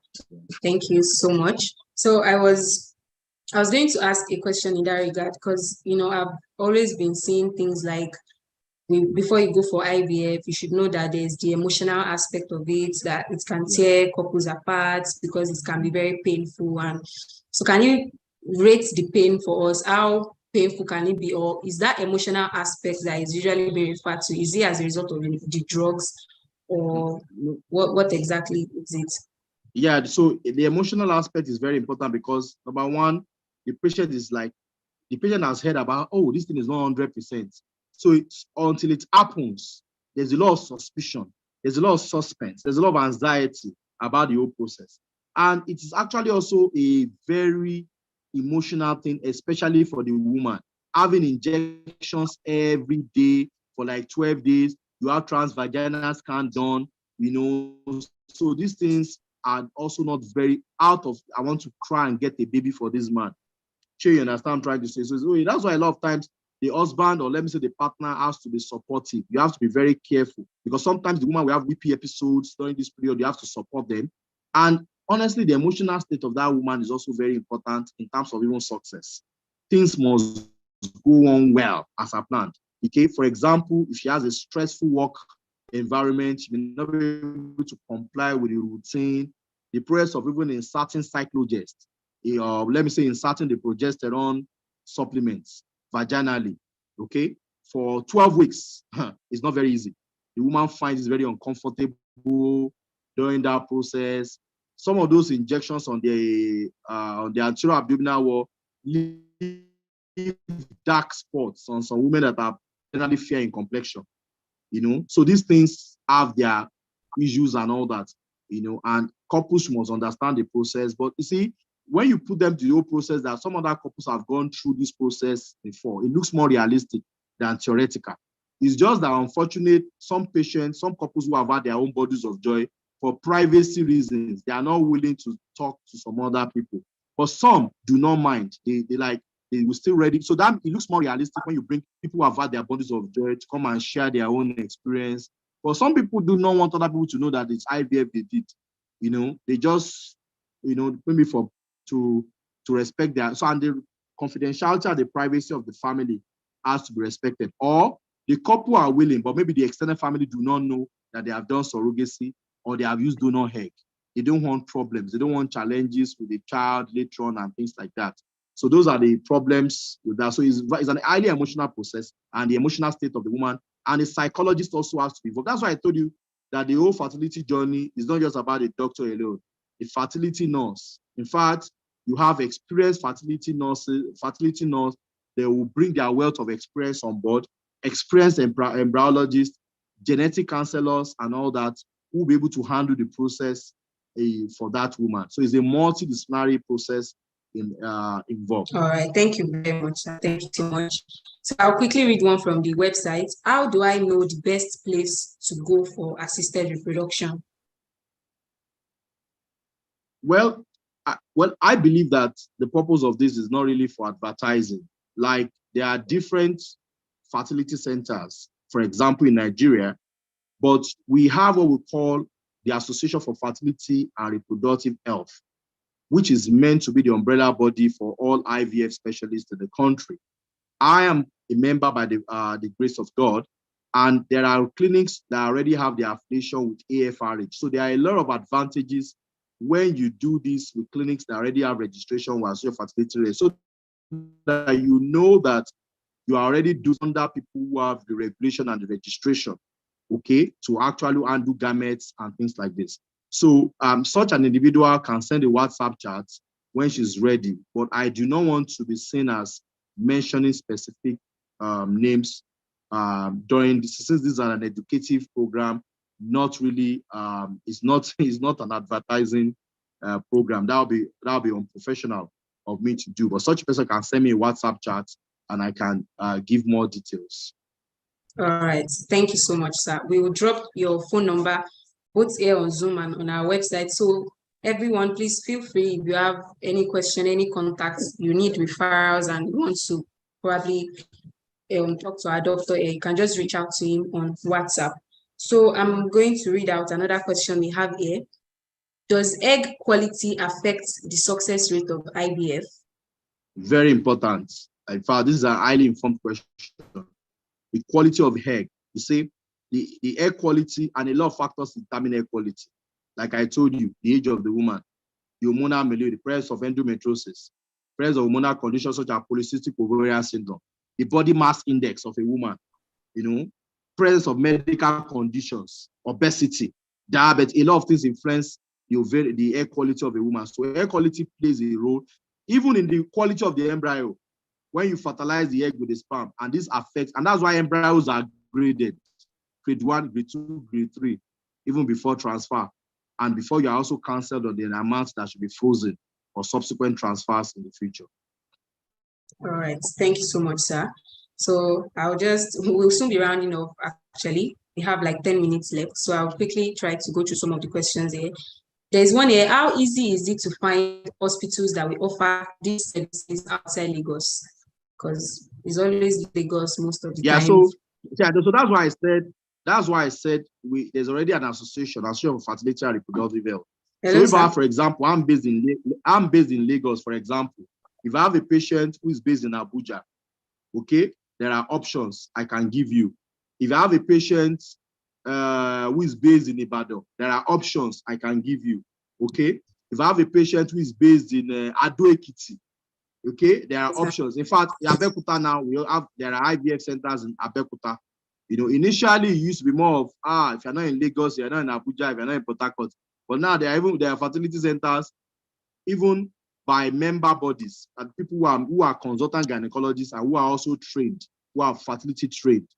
Thank you so much. So I was going to ask a question in that regard because, I've always been seeing things like before you go for IVF, you should know that there's the emotional aspect of it, that it can tear couples apart because it can be very painful. And so can you rate the pain for us? How painful can it be? Or is that emotional aspect that is usually being referred to? Is it as a result of the drugs? Or what exactly is it? Yeah, so the emotional aspect is very important because number one, the patient has heard about, oh, this thing is not 100%. So until it happens, there's a lot of suspicion, there's a lot of suspense, there's a lot of anxiety about the whole process. And it is actually also a very emotional thing, especially for the woman. Having injections every day for like 12 days, you have transvaginal scan done, so these things are also not very I want to try and get a baby for this man. Sure, you understand what I'm trying to say. So that's why a lot of times the husband, or let me say the partner, has to be supportive. You have to be very careful because sometimes the woman will have weepy episodes during this period. You have to support them. And honestly, the emotional state of that woman is also very important in terms of even success. Things must go on well as a planned. Okay, for example, if she has a stressful work environment, she may not be able to comply with the routine, the process of even inserting cyclogest, let me say inserting the progesterone supplements vaginally, okay, for 12 weeks. It's not very easy. The woman finds it very uncomfortable during that process. Some of those injections on the anterior abdominal wall leave dark spots on some women that are generally fair in complexion. So these things have their issues and all that, and couples must understand the process. But you see, when you put them to the whole process, that some other couples have gone through this process before, it looks more realistic than theoretical. It's just that unfortunate, some patients, some couples who have had their own bodies of joy, for privacy reasons, they are not willing to talk to some other people. But some do not mind. They will still ready. So that it looks more realistic when you bring people who have had their bodies of joy to come and share their own experience. But some people do not want other people to know that it's IVF they did. They just, maybe to respect their, so, and the confidentiality and the privacy of the family has to be respected. Or the couple are willing, but maybe the extended family do not know that they have done surrogacy or they have used donor egg. They don't want problems. They don't want challenges with the child later on and things like that. So those are the problems with that. So it's an highly emotional process, and the emotional state of the woman, and the psychologist also has to be involved. That's why I told you that the whole fertility journey is not just about the doctor alone. The fertility nurse. In fact, you have experienced fertility nurse, they will bring their wealth of experience on board, experienced embryologists, genetic counselors, and all that, who will be able to handle the process for that woman. So it's a multidisciplinary process involved. All right, thank you very much. Thank you so much. So I'll quickly read one from the website. How do I know the best place to go for assisted reproduction? Well, I believe that the purpose of this is not really for advertising. Like, there are different fertility centers, for example, in Nigeria, but we have what we call the Association for Fertility and Reproductive Health, which is meant to be the umbrella body for all IVF specialists in the country. I am a member by the grace of God, and there are clinics that already have their affiliation with AFRH. So there are a lot of advantages when you do this with clinics that already have registration with your fertility rate, so that you know that you are already doing under people who have the regulation and the registration, okay, to actually undo gametes and things like this. So such an individual can send a WhatsApp chat when she's ready, but I do not want to be seen as mentioning specific names during this, since this is an educative program, not really, it's not an advertising program. That'll be unprofessional of me to do. But such a person can send me a WhatsApp chat and I can give more details. All right, thank you so much, sir. We will drop your phone number both here on Zoom and on our website. So everyone, please feel free if you have any question, any contacts, you need referrals and you want to probably talk to our doctor, you can just reach out to him on WhatsApp. So I'm going to read out another question we have here. Does egg quality affect the success rate of IVF? Very important. In fact, this is a highly informed question. The quality of egg, you see, the egg quality and a lot of factors determine egg quality. Like I told you, the age of the woman, the hormonal milieu, the presence of endometriosis, presence of hormonal conditions such as polycystic ovarian syndrome, the body mass index of a woman, presence of medical conditions, obesity, diabetes, a lot of things influence the air quality of a woman. So air quality plays a role, even in the quality of the embryo. When you fertilize the egg with the sperm, and this affects, and that's why embryos are graded, grade 1, grade 2, grade 3, even before transfer, and before you are also canceled on the amount that should be frozen for subsequent transfers in the future. All right, thank you so much, sir. So we'll soon be rounding off, actually. We have like 10 minutes left, so I'll quickly try to go through some of the questions here. There's one here, how easy is it to find hospitals that will offer these services outside Lagos? Because it's always Lagos most of the time. So that's why I said there's already an association of fertility and reproductive health. So if for example, I'm based in Lagos, for example, if I have a patient who is based in Abuja, okay, there are options I can give you. If I have a patient who is based in Ibadan, there are options I can give you, okay? If I have a patient who is based in Ado Ekiti, Okay, there are options. In fact, in Abeokuta now, there are IVF centers in Abeokuta. Initially it used to be more of, if you're not in Lagos, you're not in Abuja, if you're not in Port Harcourt. But now there are fertility centers, even by member bodies, and people who are consultant gynecologists and who are also trained, who are fertility trained.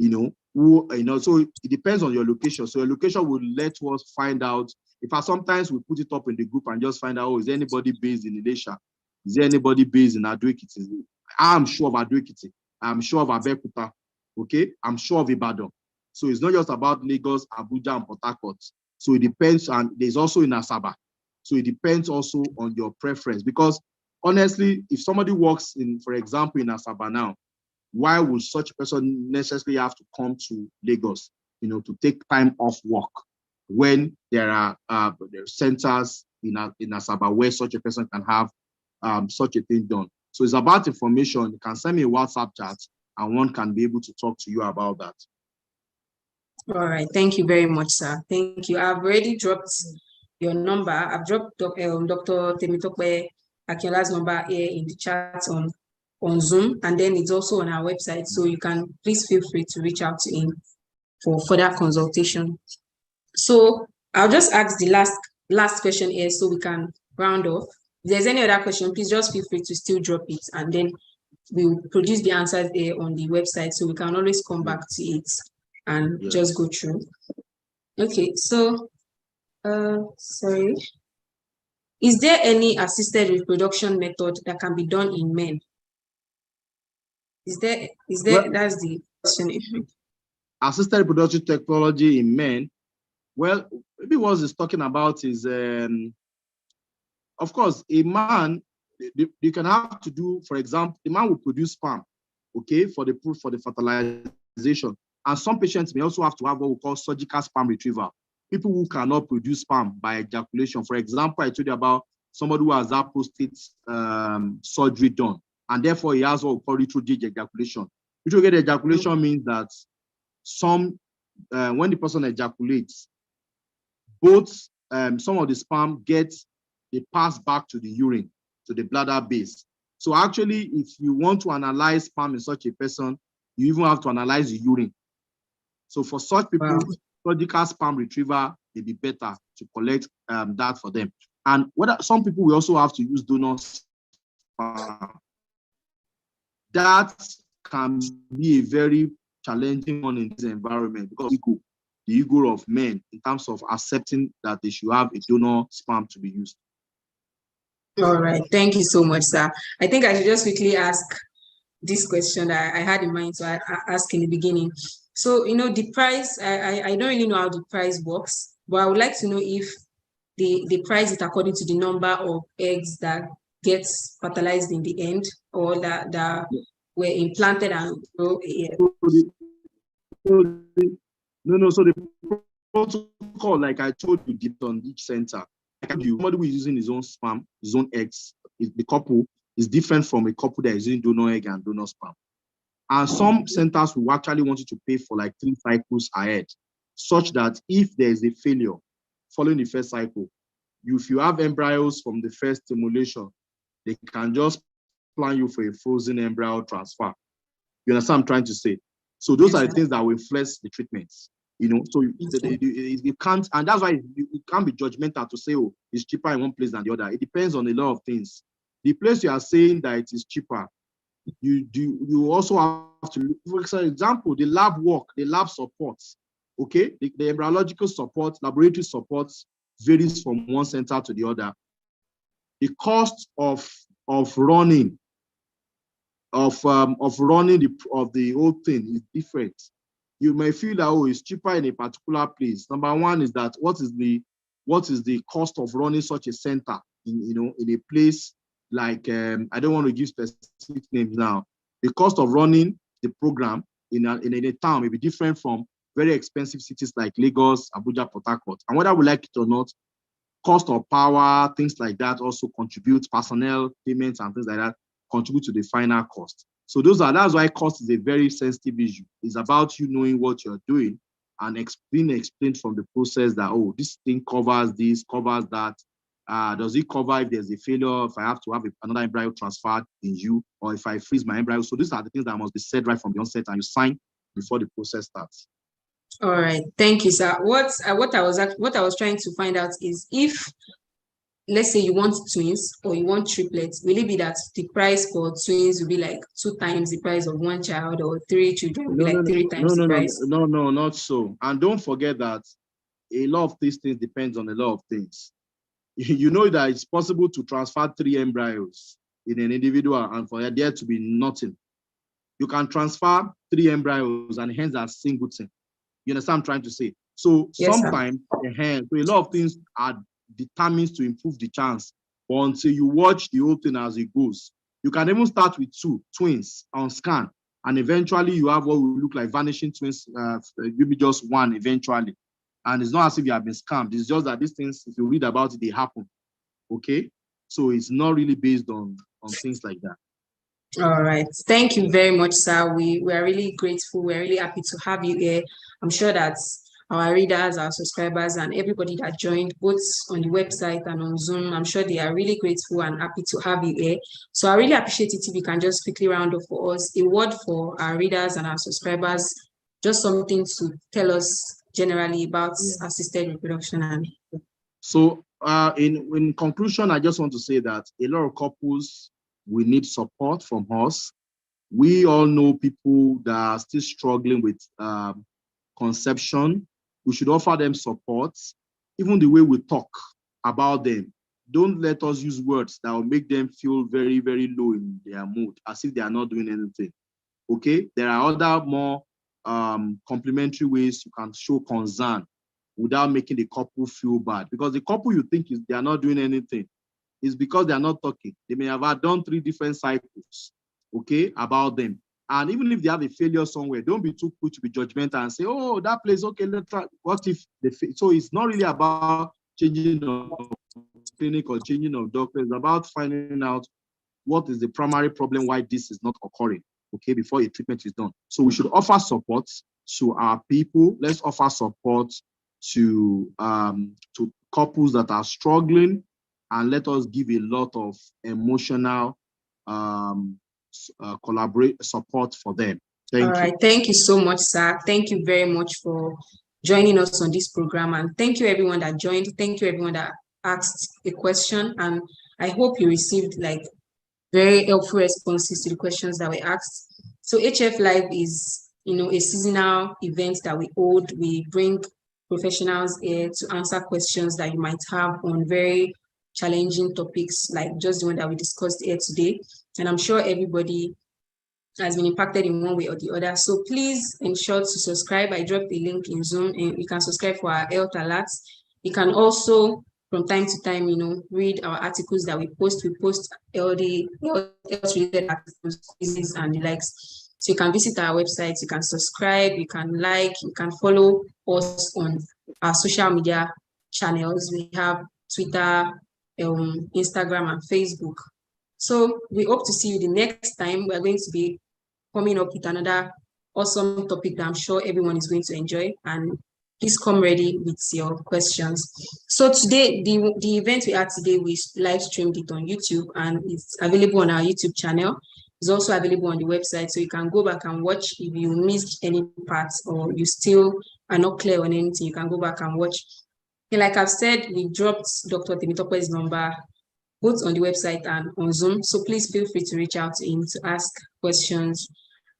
So it depends on your location. So your location will let us find out. Sometimes we put it up in the group and just find out, is there anybody based in Elisha? Is there anybody based in Ado-Ekiti? I'm sure of Ado-Ekiti. I'm sure of Abeokuta. Okay, I'm sure of Ibadan. So it's not just about Lagos, Abuja, and Port Harcourt. So it depends, and there's also in Asaba. So it depends also on your preference. Because honestly, if somebody works in, for example, in Asaba now, why would such a person necessarily have to come to Lagos, to take time off work when there are centers in Asaba where such a person can have such a thing done? So it's about information. You can send me a WhatsApp chat and one can be able to talk to you about that. All right. Thank you very much, sir. Thank you. I've already dropped your number. I've dropped Dr. Temitope Akiola's number here in the chat on Zoom, and then it's also on our website. So you can please feel free to reach out to him for further consultation. So I'll just ask the last question here so we can round off. If there's any other question, please just feel free to still drop it, and then we'll produce the answers there on the website so we can always come back to it and just go through. Okay, so sorry. Is there any assisted reproduction method that can be done in men? That's the question. Assisted reproduction technology in men. Well, maybe what he's talking about is, of course, a man, you can have to do, for example, the man will produce sperm, okay, for the fertilization. And some patients may also have to have what we call surgical sperm retrieval. People who cannot produce sperm by ejaculation. For example, I told you about somebody who has that prostate surgery done, and therefore he has what we call retrograde ejaculation. Retrograde ejaculation means that when the person ejaculates, both some of the sperm they pass back to the urine, to the bladder base. So actually, if you want to analyze sperm in such a person, you even have to analyze the urine. So for such people, surgical sperm retrieval may be better to collect that for them. And some people will also have to use donor sperm. That can be a very challenging one in this environment because the ego of men in terms of accepting that they should have a donor sperm to be used. All right, thank you so much, sir. I think I should just quickly ask this question that I had in mind to ask in the beginning. So, the price, I don't really know how the price works, but I would like to know if the price is according to the number of eggs that gets fertilized in the end or that were implanted and grow. No. So the protocol, like I told you, depends on each center. Somebody who is using his own sperm, his own eggs, the couple is different from a couple that is using donor egg and donor sperm. And some centers will actually want you to pay for like 3 cycles ahead, such that if there is a failure following the first cycle, if you have embryos from the first stimulation, they can just plan you for a frozen embryo transfer. You understand what I'm trying to say? So those are the things that will influence the treatments. So you can't, and that's why it can't be judgmental to say, oh, it's cheaper in one place than the other. It depends on a lot of things. The place you are saying that it is cheaper, you also have to look, for example, the lab work, the lab supports, okay? The embryological support, laboratory support varies from one center to the other. The cost of running the whole thing is different. You may feel that, oh, it's cheaper in a particular place. Number one is that what is the cost of running such a center in a place like I don't want to give specific names now. The cost of running the program in a town may be different from very expensive cities like Lagos, Abuja, Port Harcourt. And whether we like it or not, cost of power, things like that also contribute, personnel payments and things like that contribute to the final cost. So that's why cost is a very sensitive issue. It's about you knowing what you're doing and being explained from the process that, oh, this thing covers this, covers that. Does it cover if there's a failure, if I have to have another embryo transferred in you, or if I freeze my embryo? So these are the things that must be said right from the onset, and you sign before the process starts. All right, thank you, sir. What I was trying to find out is, if let's say you want twins or you want triplets, will it be that the price for twins will be like 2 times the price of one child, or 3 children will be like 3 times the price? No, not so. And don't forget that a lot of these things depends on a lot of things. You know that it's possible to transfer 3 embryos in an individual and for there to be nothing. You can transfer 3 embryos and hence a singleton. You understand what I'm trying to say? So yes, sometimes so a lot of things are determined to improve the chance. But until you watch the whole thing as it goes, you can even start with 2 twins on scan, and eventually you have what will look like vanishing twins, maybe just 1 eventually. And it's not as if you have been scammed. It's just that these things, if you read about it, they happen. Okay? So it's not really based on things like that. All right. Thank you very much, sir. We are really grateful. We're really happy to have you here. I'm sure that our readers, our subscribers, and everybody that joined both on the website and on Zoom, I'm sure they are really grateful and happy to have you here. So I really appreciate it if you can just quickly round up for us a word for our readers and our subscribers, just something to tell us generally about assisted reproduction. And so in conclusion, I just want to say that a lot of couples will need support from us. We all know people that are still struggling with conception. We should offer them support. Even the way we talk about them, don't let us use words that will make them feel very, very low in their mood, as if they are not doing anything. Okay, there are other more complementary ways you can show concern without making the couple feel bad, because the couple you think they are not doing anything is because they are not talking. They may have done 3 different cycles, okay, about them. And even if they have a failure somewhere, don't be too quick to be judgmental and say, oh, that place, okay, let's try. What if they fail? So it's not really about changing of clinic or changing of doctor. It's about finding out what is the primary problem, why this is not occurring, okay, before a treatment is done. So we should offer support to our people. Let's offer support to couples that are struggling, and let us give a lot of emotional support for them. Thank you. All right. Thank you so much, sir. Thank you very much for joining us on this program. And thank you, everyone that joined. Thank you, everyone that asked a question. And I hope you received like very helpful responses to the questions that we asked. So HF Live is, a seasonal event that we hold. We bring professionals here to answer questions that you might have on very challenging topics like just the one that we discussed here today. And I'm sure everybody has been impacted in one way or the other. So please ensure to subscribe. I dropped the link in Zoom, and you can subscribe for our health alerts. You can also, from time to time, read our articles that we post. We post health-related articles, quizzes, and the likes. So you can visit our website, you can subscribe, you can like, you can follow us on our social media channels. We have Twitter, Instagram, and Facebook. So we hope to see you the next time. We're going to be coming up with another awesome topic that I'm sure everyone is going to enjoy. And please come ready with your questions. So today, the event we had today, we live streamed it on YouTube, and it's available on our YouTube channel. It's also available on the website, so you can go back and watch. If you missed any parts or you still are not clear on anything, you can go back and watch. And like I've said, we dropped Dr. Temitope's number both on the website and on Zoom. So please feel free to reach out to him to ask questions.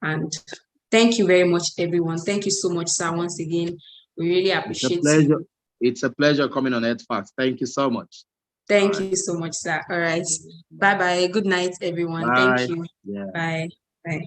And thank you very much, everyone. Thank you so much, sir, once again. We really appreciate it. It's a pleasure coming on Health Facts. Thank you so much. Thank you so much, sir. All right. Bye-bye. Good night, everyone. Bye. Thank you. Yeah. Bye. Bye.